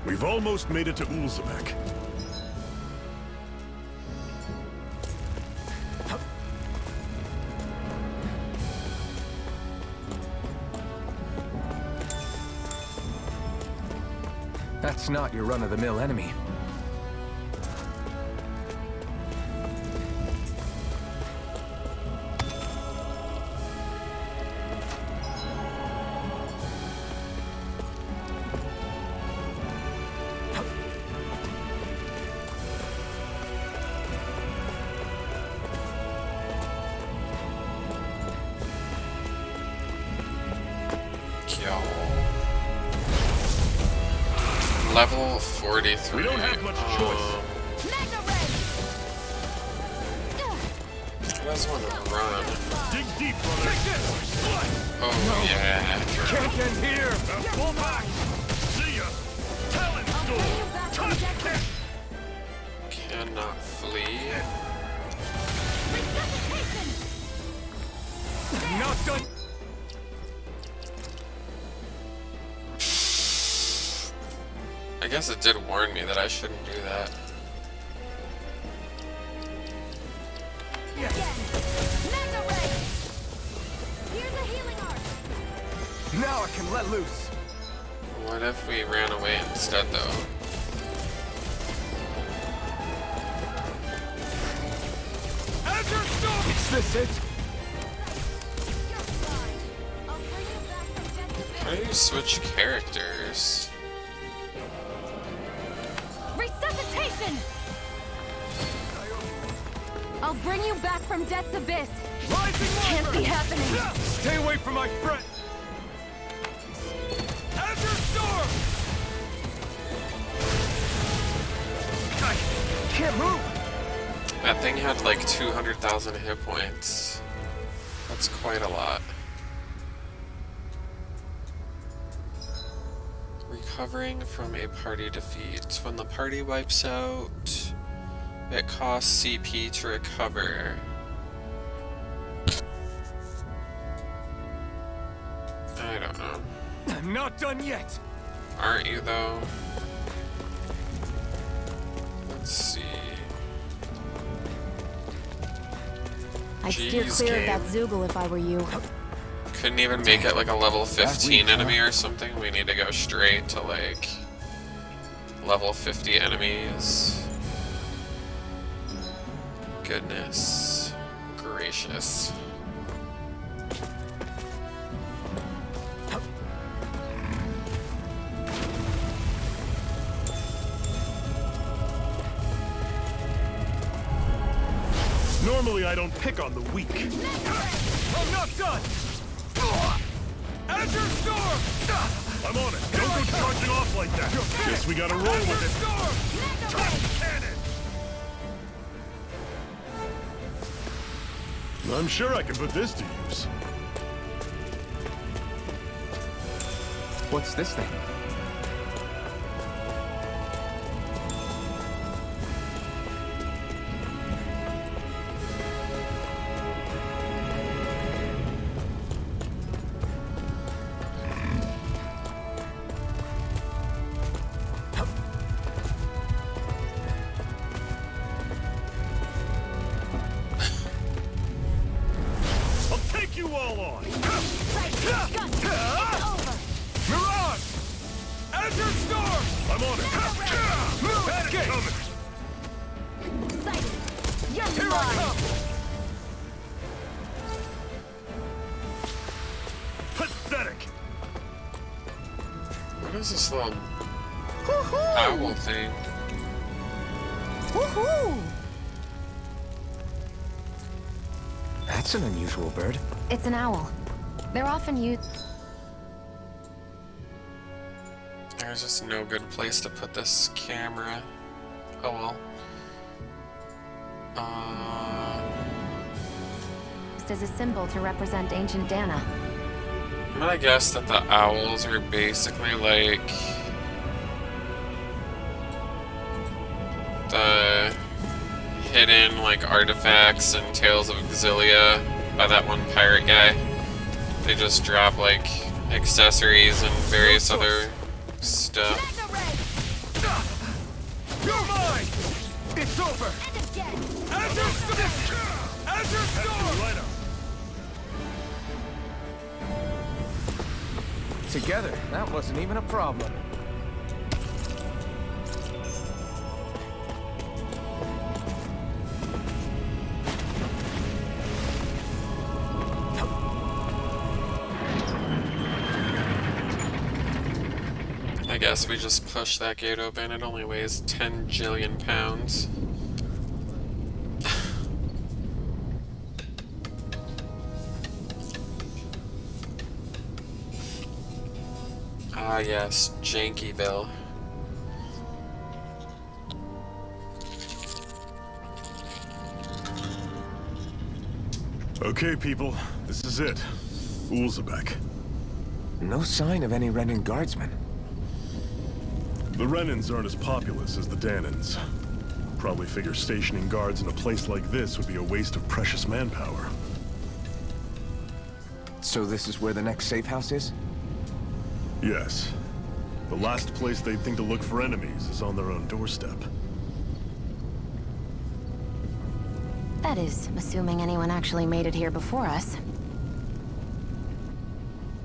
We've almost made it to Ulzebek. That's not your run-of-the-mill enemy. Level 43. We don't have much choice. I just want to run. Dig deep, brother. Oh, yeah. Can't end here! Pull back. See ya. Talent storm. Touch it. Cannot flee. Not done! I guess it did warn me that I shouldn't do that. Now I can let loose. What if we ran away instead, though? Is this it? How do you switch characters? Resuscitation! I'll bring you back from Death's Abyss. Can't be happening. Stay away from my friend. Azure Storm! I can't move. That thing had like 200,000 hit points. That's quite a lot. Recovering from a party defeat. When the party wipes out, it costs CP to recover. I don't know. I'm not done yet. Aren't you, though? Let's see. I'd steer Jeez, clear of game. that Zoogle if I were you. Couldn't even make it like a level 15 enemy or something. We need to go straight to like level 50 enemies. Goodness gracious. Normally, I don't pick on the weak. I'm not done. Azure Storm! I'm on it. Don't go charging off like that. Guess we gotta roll with it. Cannon! I'm sure I can put this to use. What's this thing? I'm on it. Bandit coming. You're mine. Pathetic. What is this little owl thing? Woohoo! That's an unusual bird. It's an owl. They're often used. There's just no good place to put this camera. Oh well. As a symbol to represent ancient Dana. I'm gonna guess that the owls are basically like the hidden like artifacts and Tales of Exilia by that one pirate guy. They just drop like accessories and various other stuff. You're mine! It's over! Azure Storm! Together, that wasn't even a problem. I guess we just push that gate open. It only weighs 10 jillion pounds. Ah yes, Janky Bill. Okay, people, this is it. Ulzebek. No sign of any Renan guardsmen. The Renans aren't as populous as the Danans. Probably figure stationing guards in a place like this would be a waste of precious manpower. So this is where the next safe house is? Yes. The last place they'd think to look for enemies is on their own doorstep. That is, assuming anyone actually made it here before us.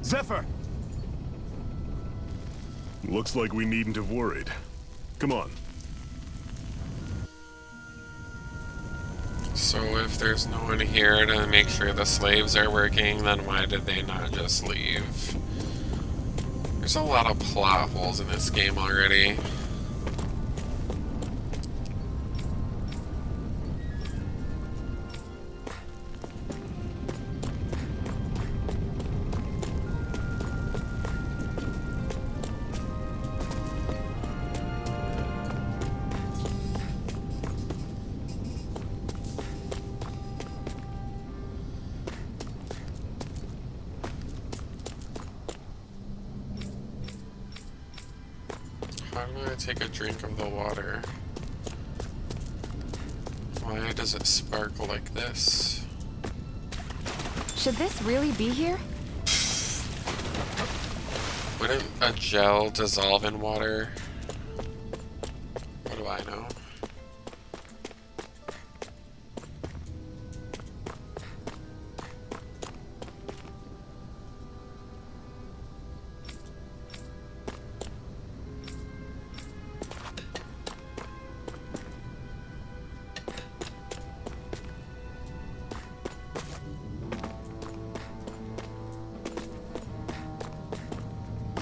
Zephyr! Looks like we needn't have worried. Come on. So if there's no one here to make sure the slaves are working, then why did they not just leave? There's a lot of plot holes in this game already. How do I take a drink of the water? Why does it sparkle like this? Should this really be here? Wouldn't a gel dissolve in water? What do I know?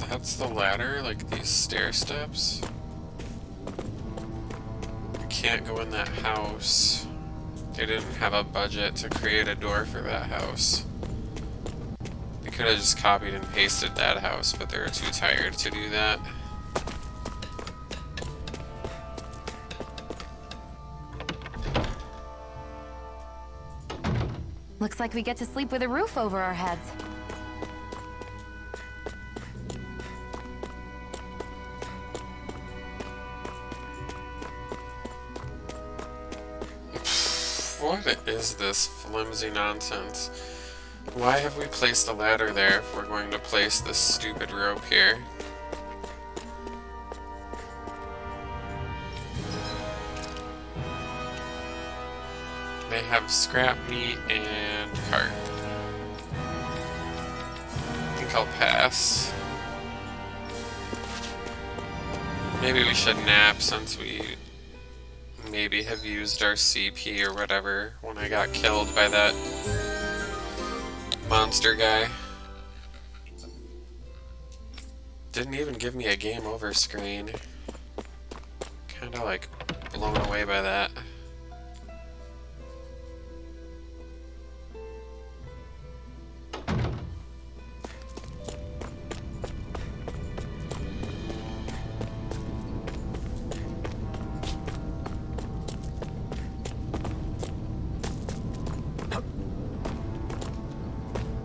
That's the ladder, like these stair steps. You can't go in that house. They didn't have a budget to create a door for that house. They could have just copied and pasted that house, but they were too tired to do that. Looks like we get to sleep with a roof over our heads. What is this flimsy nonsense? Why have we placed the ladder there if we're going to place this stupid rope here? They have scrap meat and cart. I think I'll pass. Maybe we should nap since we maybe have used our CP or whatever when I got killed by that monster guy. Didn't even give me a game over screen. Kinda like blown away by that.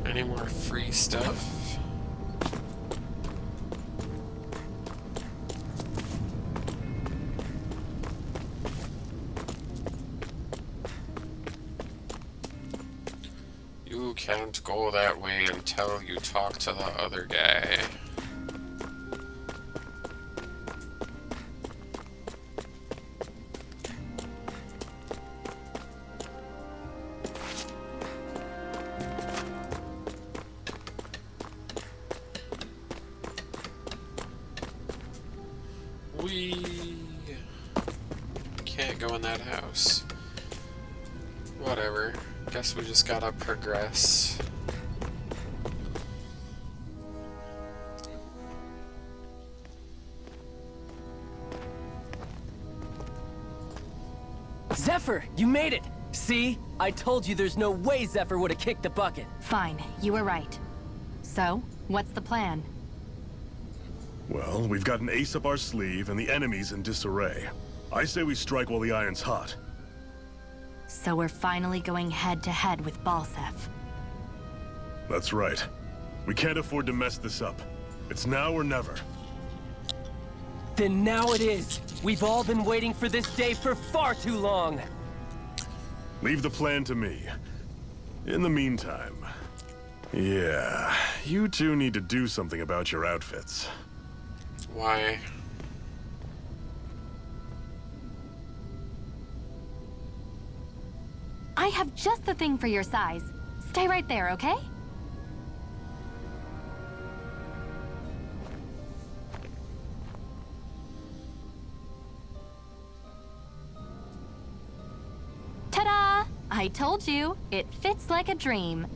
Any more free stuff? You can't go that way until you talk to the other guy. We can't go in that house. Whatever. Guess we just gotta progress. Zephyr, you made it! See? I told you there's no way Zephyr would have kicked the bucket. Fine, you were right. So, what's the plan? Well, we've got an ace up our sleeve and the enemy's in disarray. I say we strike while the iron's hot. So we're finally going head-to-head with Balsef. That's right. We can't afford to mess this up. It's now or never. Then now it is. We've all been waiting for this day for far too long. Leave the plan to me. In the meantime... Yeah, you two need to do something about your outfits. Why? I have just the thing for your size. Stay right there, okay? Ta-da! I told you, it fits like a dream.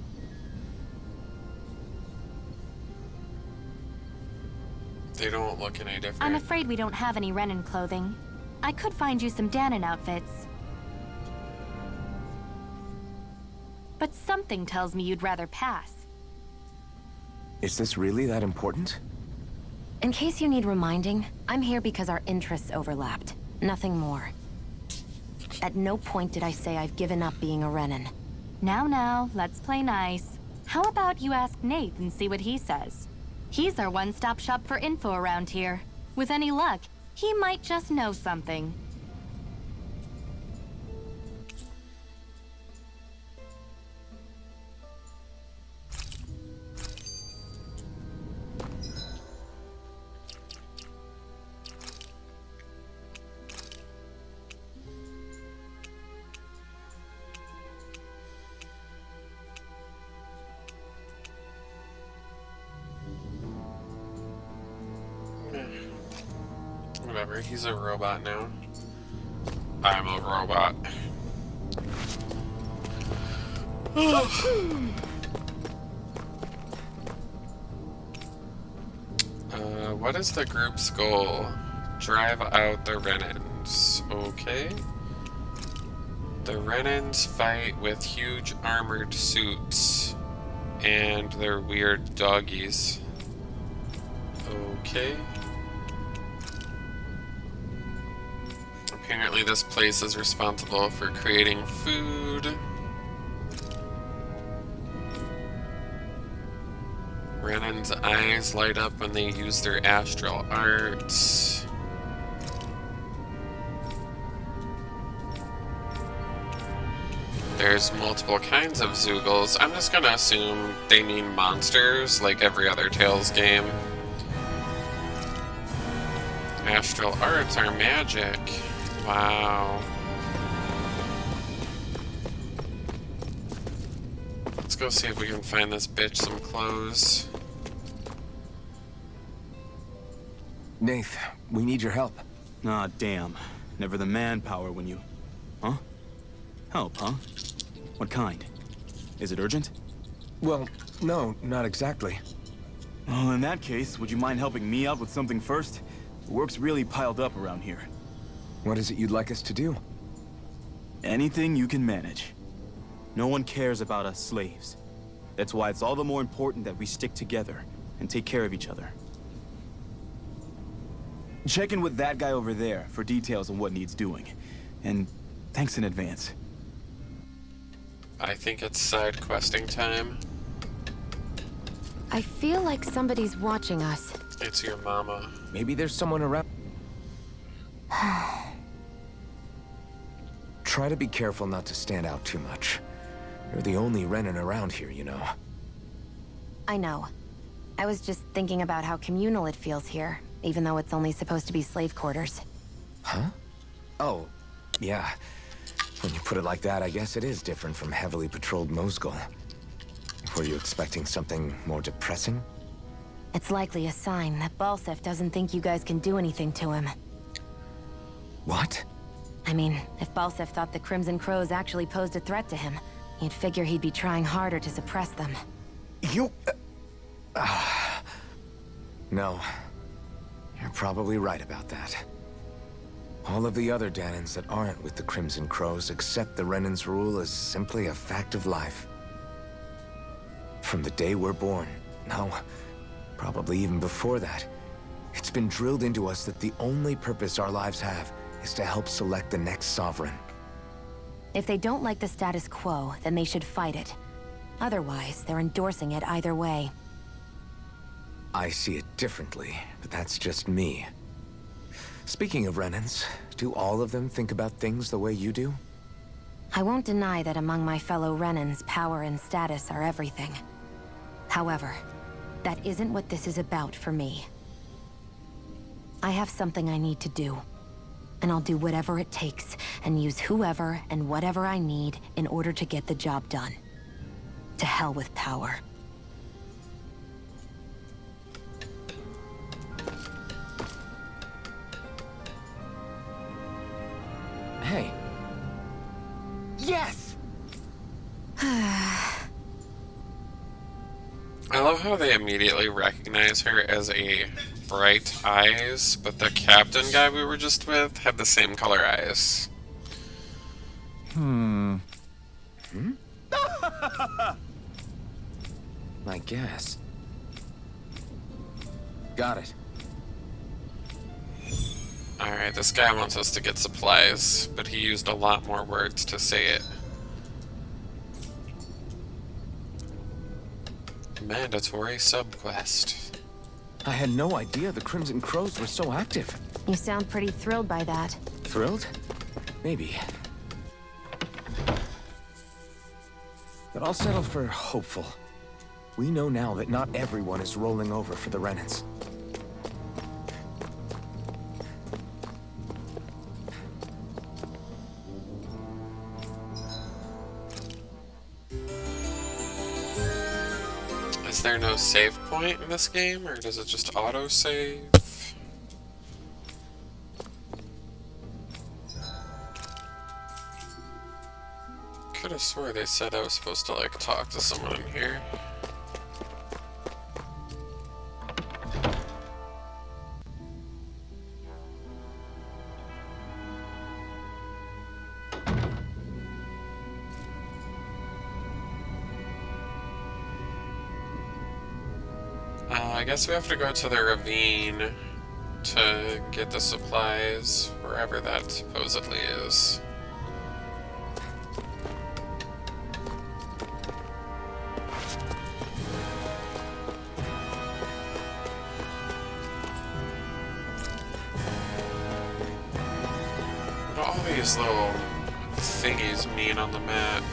They don't look any different. I'm afraid we don't have any Renin clothing. I could find you some Danon outfits. But something tells me you'd rather pass. Is this really that important? In case you need reminding, I'm here because our interests overlapped. Nothing more. At no point did I say I've given up being a Renin. Now, let's play nice. How about you ask Nate and see what he says? He's our one-stop shop for info around here. With any luck, he might just know something. Whatever, he's a robot now. I'm a robot. What is the group's goal? Drive out the Renins. Okay. The Renins fight with huge armored suits. And they're weird doggies. Okay. Apparently this place is responsible for creating food. Renin's eyes light up when they use their astral arts. There's multiple kinds of Zoogles. I'm just gonna assume they mean monsters, like every other Tales game. Astral arts are magic. Wow. Let's go see if we can find this bitch some clothes. Nath, we need your help. Ah, damn. Never the manpower when you... Huh? Help, huh? What kind? Is it urgent? Well, no, not exactly. Well, in that case, would you mind helping me out with something first? The work's really piled up around here. What is it you'd like us to do? Anything you can manage. No one cares about us slaves. That's why it's all the more important that we stick together and take care of each other. Check in with that guy over there for details on what needs doing. And thanks in advance. I think it's side questing time. I feel like somebody's watching us. It's your mama. Maybe there's someone around. Try to be careful not to stand out too much. You're the only Renan around here, you know. I know. I was just thinking about how communal it feels here, even though it's only supposed to be slave quarters. Huh? Oh, yeah. When you put it like that, I guess it is different from heavily patrolled Mosgul. Were you expecting something more depressing? It's likely a sign that Balsef doesn't think you guys can do anything to him. What? I mean, if Balsef thought the Crimson Crows actually posed a threat to him, you'd figure he'd be trying harder to suppress them. You... No. You're probably right about that. All of the other Danans that aren't with the Crimson Crows accept the Renan's rule as simply a fact of life. From the day we're born, no, probably even before that, it's been drilled into us that the only purpose our lives have is to help select the next sovereign. If they don't like the status quo, then they should fight it. Otherwise, they're endorsing it either way. I see it differently, but that's just me. Speaking of Renans, do all of them think about things the way you do? I won't deny that among my fellow Renans, power and status are everything. However, that isn't what this is about for me. I have something I need to do. And I'll do whatever it takes, and use whoever and whatever I need in order to get the job done. To hell with power. Hey. Yes! I love how they immediately recognize her as a Bright Eyes, but the captain guy we were just with had the same color eyes. I guess. Got it. Alright, this guy wants us to get supplies, but he used a lot more words to say it. Mandatory subquest. I had no idea the Crimson Crows were so active. You sound pretty thrilled by that. Thrilled? Maybe. But I'll settle for hopeful. We know now that not everyone is rolling over for the Renans. Is there no save point in this game, or does it just auto-save? Could have swore they said I was supposed to, like, talk to someone in here. I guess we have to go to the ravine to get the supplies, wherever that supposedly is. What do all these little thingies mean on the map?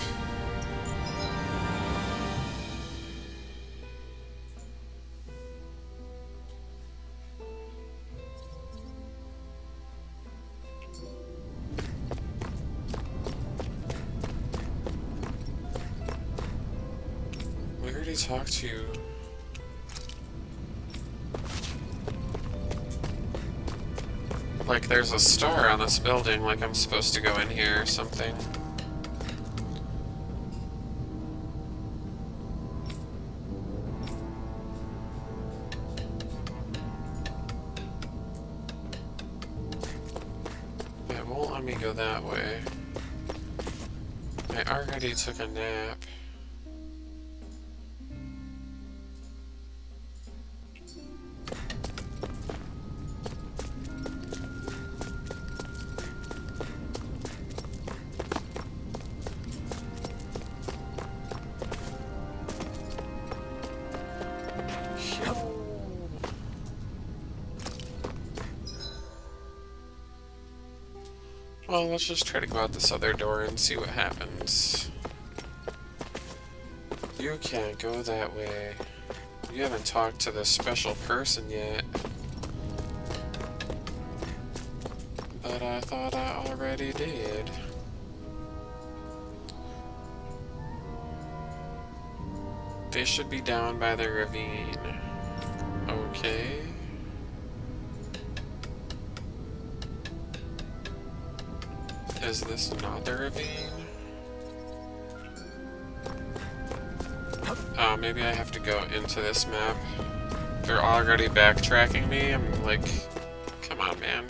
Talk to you. Like there's a star on this building, like I'm supposed to go in here or something. It won't let me go that way. I already took a nap. Well, let's just try to go out this other door and see what happens. You can't go that way. You haven't talked to this special person yet. But I thought I already did. They should be down by the ravine. Okay. Is this not the ravine? Oh, maybe I have to go into this map. They're already backtracking me. I'm like, come on, man.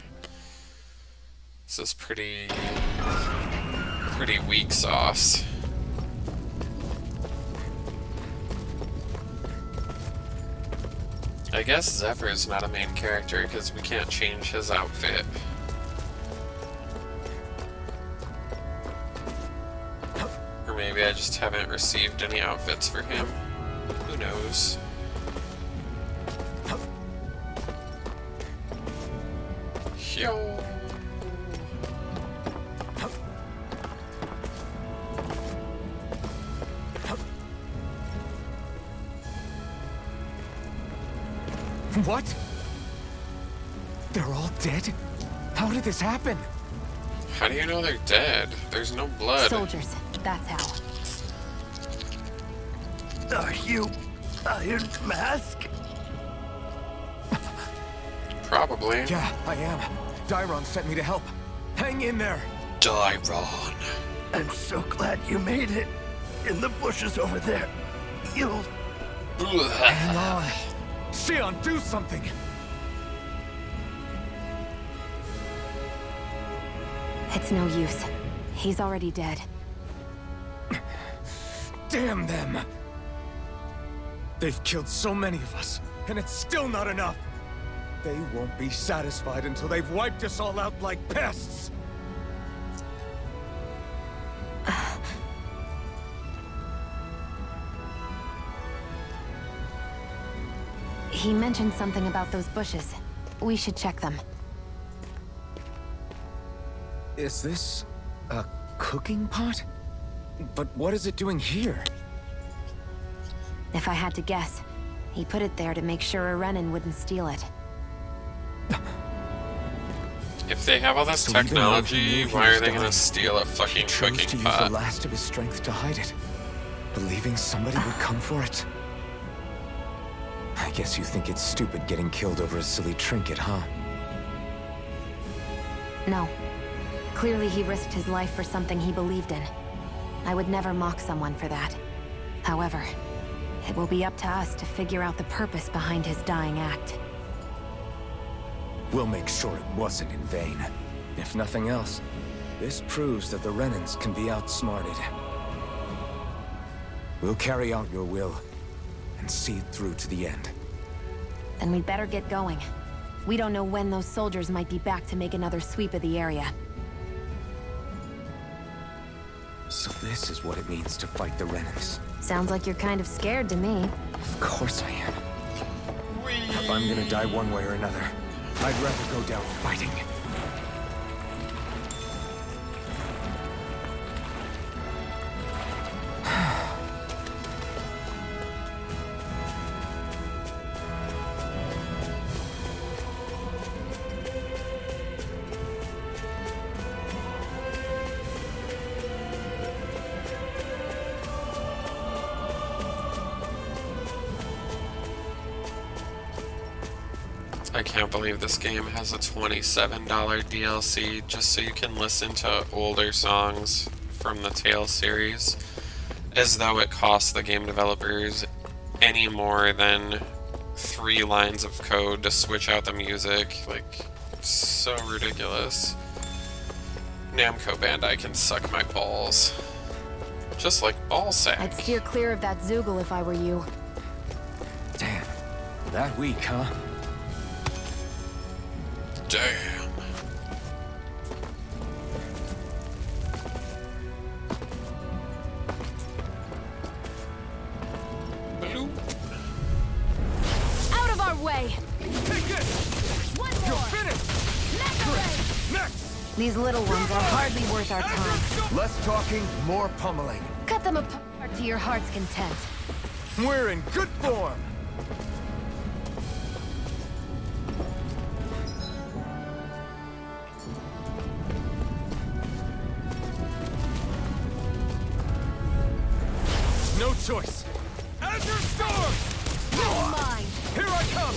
This is pretty weak sauce. I guess Zephyr's not a main character because we can't change his outfit. Or maybe I just haven't received any outfits for him. Who knows? Yo. What? They're all dead? How did this happen? How do you know they're dead? There's no blood. Soldiers, that's how. Are you Iron Mask? Probably. Yeah, I am. Dairon sent me to help. Hang in there. Dairon. I'm so glad you made it. In the bushes over there. You'll... Hang on. Sion, do something! It's no use. He's already dead. Damn them! They've killed so many of us, and it's still not enough! They won't be satisfied until they've wiped us all out like pests! He mentioned something about those bushes. We should check them. Is this a cooking pot? But what is it doing here? If I had to guess, he put it there to make sure a Renan wouldn't steal it. If they have all this So even though he technology, knew he why was are they gonna dying, steal a fucking he chose cooking to use pot? the last of his strength to hide it, believing somebody would come for it. I guess you think it's stupid getting killed over a silly trinket, huh? No. Clearly he risked his life for something he believed in. I would never mock someone for that. However, it will be up to us to figure out the purpose behind his dying act. We'll make sure it wasn't in vain. If nothing else, this proves that the Renans can be outsmarted. We'll carry out your will, and see it through to the end. Then we'd better get going. We don't know when those soldiers might be back to make another sweep of the area. So this is what it means to fight the Renans. Sounds like you're kind of scared to me. Of course I am. If I'm gonna die one way or another, I'd rather go down fighting. I I can't believe this game has a $27 DLC just so you can listen to older songs from the Tales series, as though it costs the game developers any more than 3 lines of code to switch out the music. Like, so ridiculous. Namco Bandai can suck my balls. Just like ballsack. I'd steer clear of that Zoogle if I were you. Damn. That weak, huh? Damn. Bloop. Out of our way! Take this! One You're more! finished! Next! These little ones are hardly worth our time. Less talking, more pummeling. Cut them apart to your heart's content. We're in good form. No choice. Azure Storm! Mine! Here I come!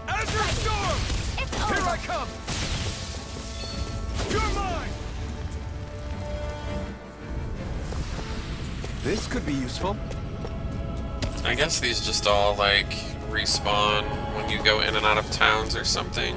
Azure Storm! It's over! Here I come! You're mine! This could be useful. I guess these just all, like, respawn when you go in and out of towns or something.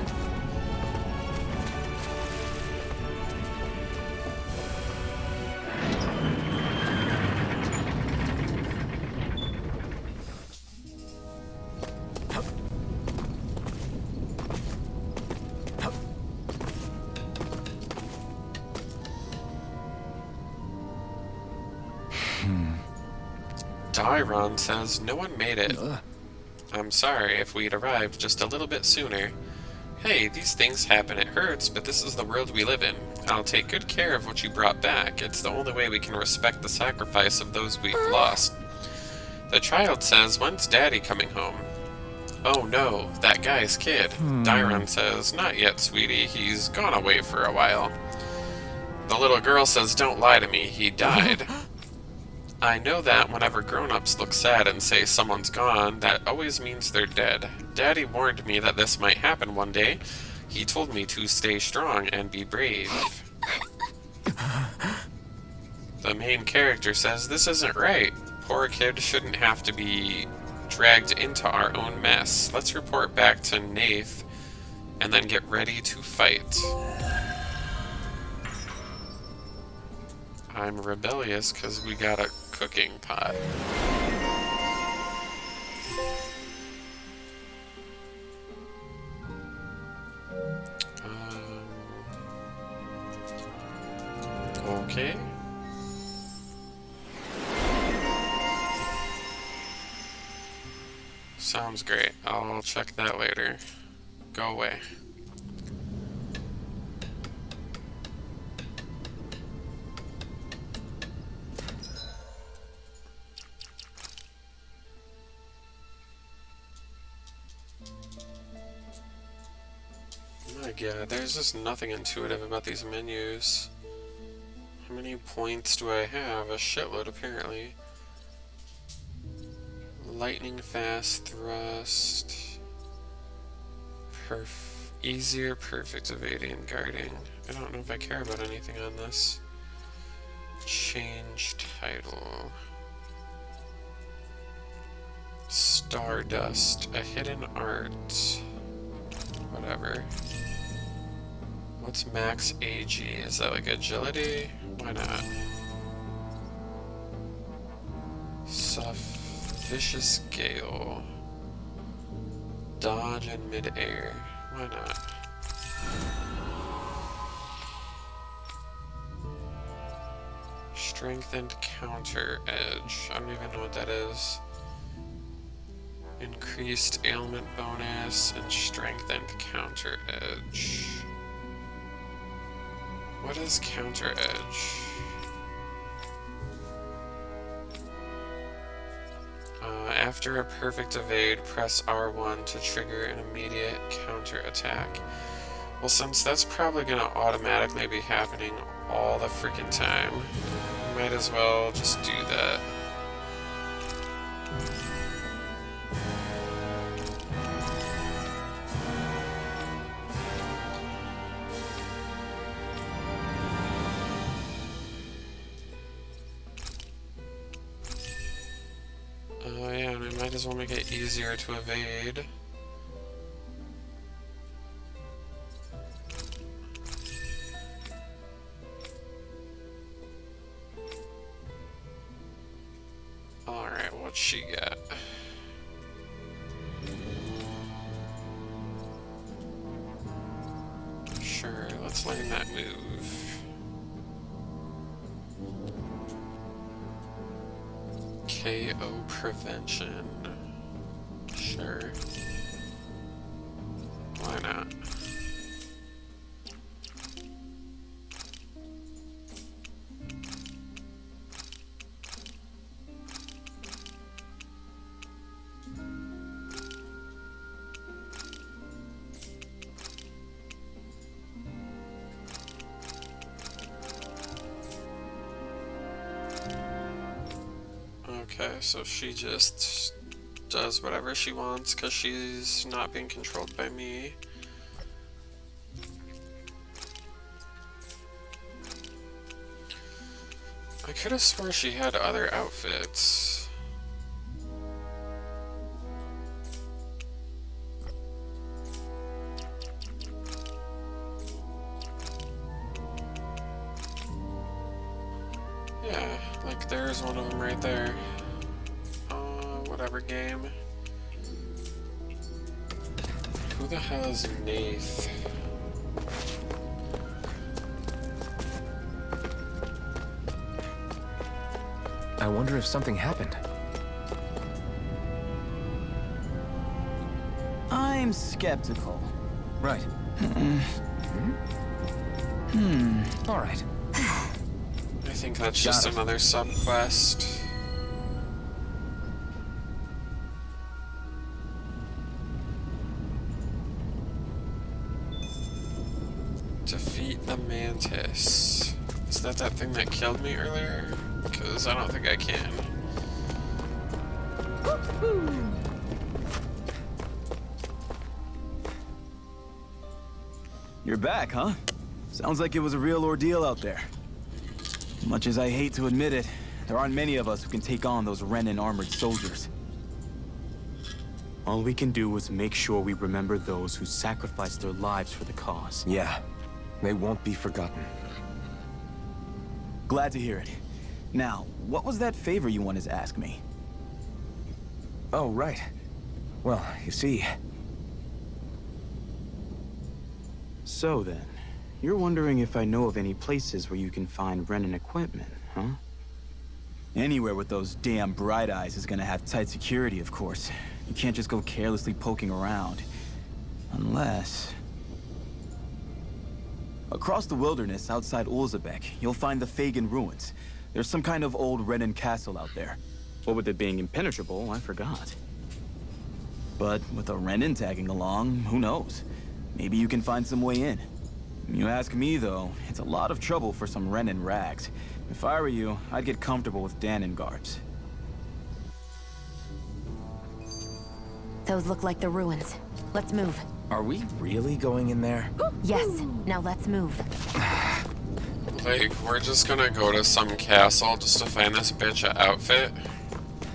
Dyron says no one made it. I'm sorry if we'd arrived just a little bit sooner. Hey, these things happen, it hurts, but this is the world we live in. I'll take good care of what you brought back. It's the only way we can respect the sacrifice of those we've lost. The child says, when's Daddy coming home? Oh no, that guy's kid. Dyron says, not yet, sweetie. He's gone away for a while. The little girl says, don't lie to me. He died. I know that whenever grown-ups look sad and say someone's gone, that always means they're dead. Daddy warned me that this might happen one day. He told me to stay strong and be brave. The main character says, this isn't right. Poor kid shouldn't have to be dragged into our own mess. Let's report back to Nath and then get ready to fight. I'm rebellious because we got a cooking pot. Okay. Sounds great. I'll check that later. Go away. Yeah, there's just nothing intuitive about these menus. How many points do I have? A shitload, apparently. Lightning fast, thrust. Easier, perfect evading, guarding. I don't know if I care about anything on this. Change title. Stardust, a hidden art. Whatever. What's max AG? Is that like agility? Why not? Vicious gale. Dodge in midair. Why not? Strengthened counter edge. I don't even know what that is. Increased ailment bonus and strengthened counter edge. What is counter edge? After a perfect evade, press R1 to trigger an immediate counter attack. Well, since that's probably gonna automatically be happening all the freaking time, might as well just do that. as well make it easier to evade. Alright, what's she got? Sure, let's learn that move. KO prevention. Sure. Why not? Okay, so she just does whatever she wants because she's not being controlled by me. I could have swore she had other outfits. Yeah, like there's one of them right there. Whatever game. Who the hell is Nath? I wonder if something happened. I'm skeptical. Right. All right. I think that's just another subquest. Defeat the Mantis. Is that thing that killed me earlier? Because I don't think I can. You're back, huh? Sounds like it was a real ordeal out there. Much as I hate to admit it, there aren't many of us who can take on those Renan armored soldiers. All we can do is make sure we remember those who sacrificed their lives for the cause. Yeah, they won't be forgotten. Glad to hear it. Now, what was that favor you wanted to ask me? Oh, right. Well, you see... So then, you're wondering if I know of any places where you can find Renan equipment, huh? Anywhere with those damn bright eyes is gonna have tight security, of course. You can't just go carelessly poking around. Unless... Across the wilderness outside Ulzebek, you'll find the Fagan ruins. There's some kind of old Renan castle out there. What with it being impenetrable, I forgot. But with a Renan tagging along, who knows? Maybe you can find some way in. You ask me, though, it's a lot of trouble for some Renan rags. If I were you, I'd get comfortable with Danon guards. Those look like the ruins. Let's move. Are we really going in there? Yes. Now let's move. Like, we're just gonna go to some castle just to find this bitch a outfit?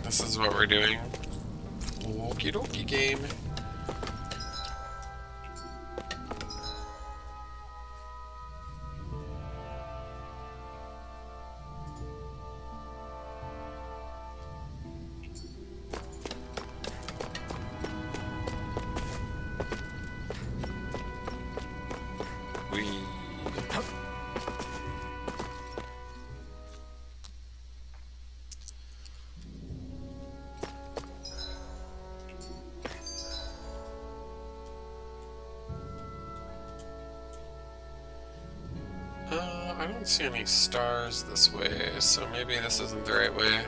This is what we're doing? Okie dokie game. I don't see any stars this way, so maybe this isn't the right way.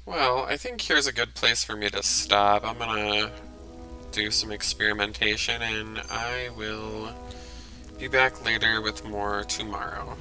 Well, I think here's a good place for me to stop. I'm gonna do some experimentation, and I will be back later with more tomorrow.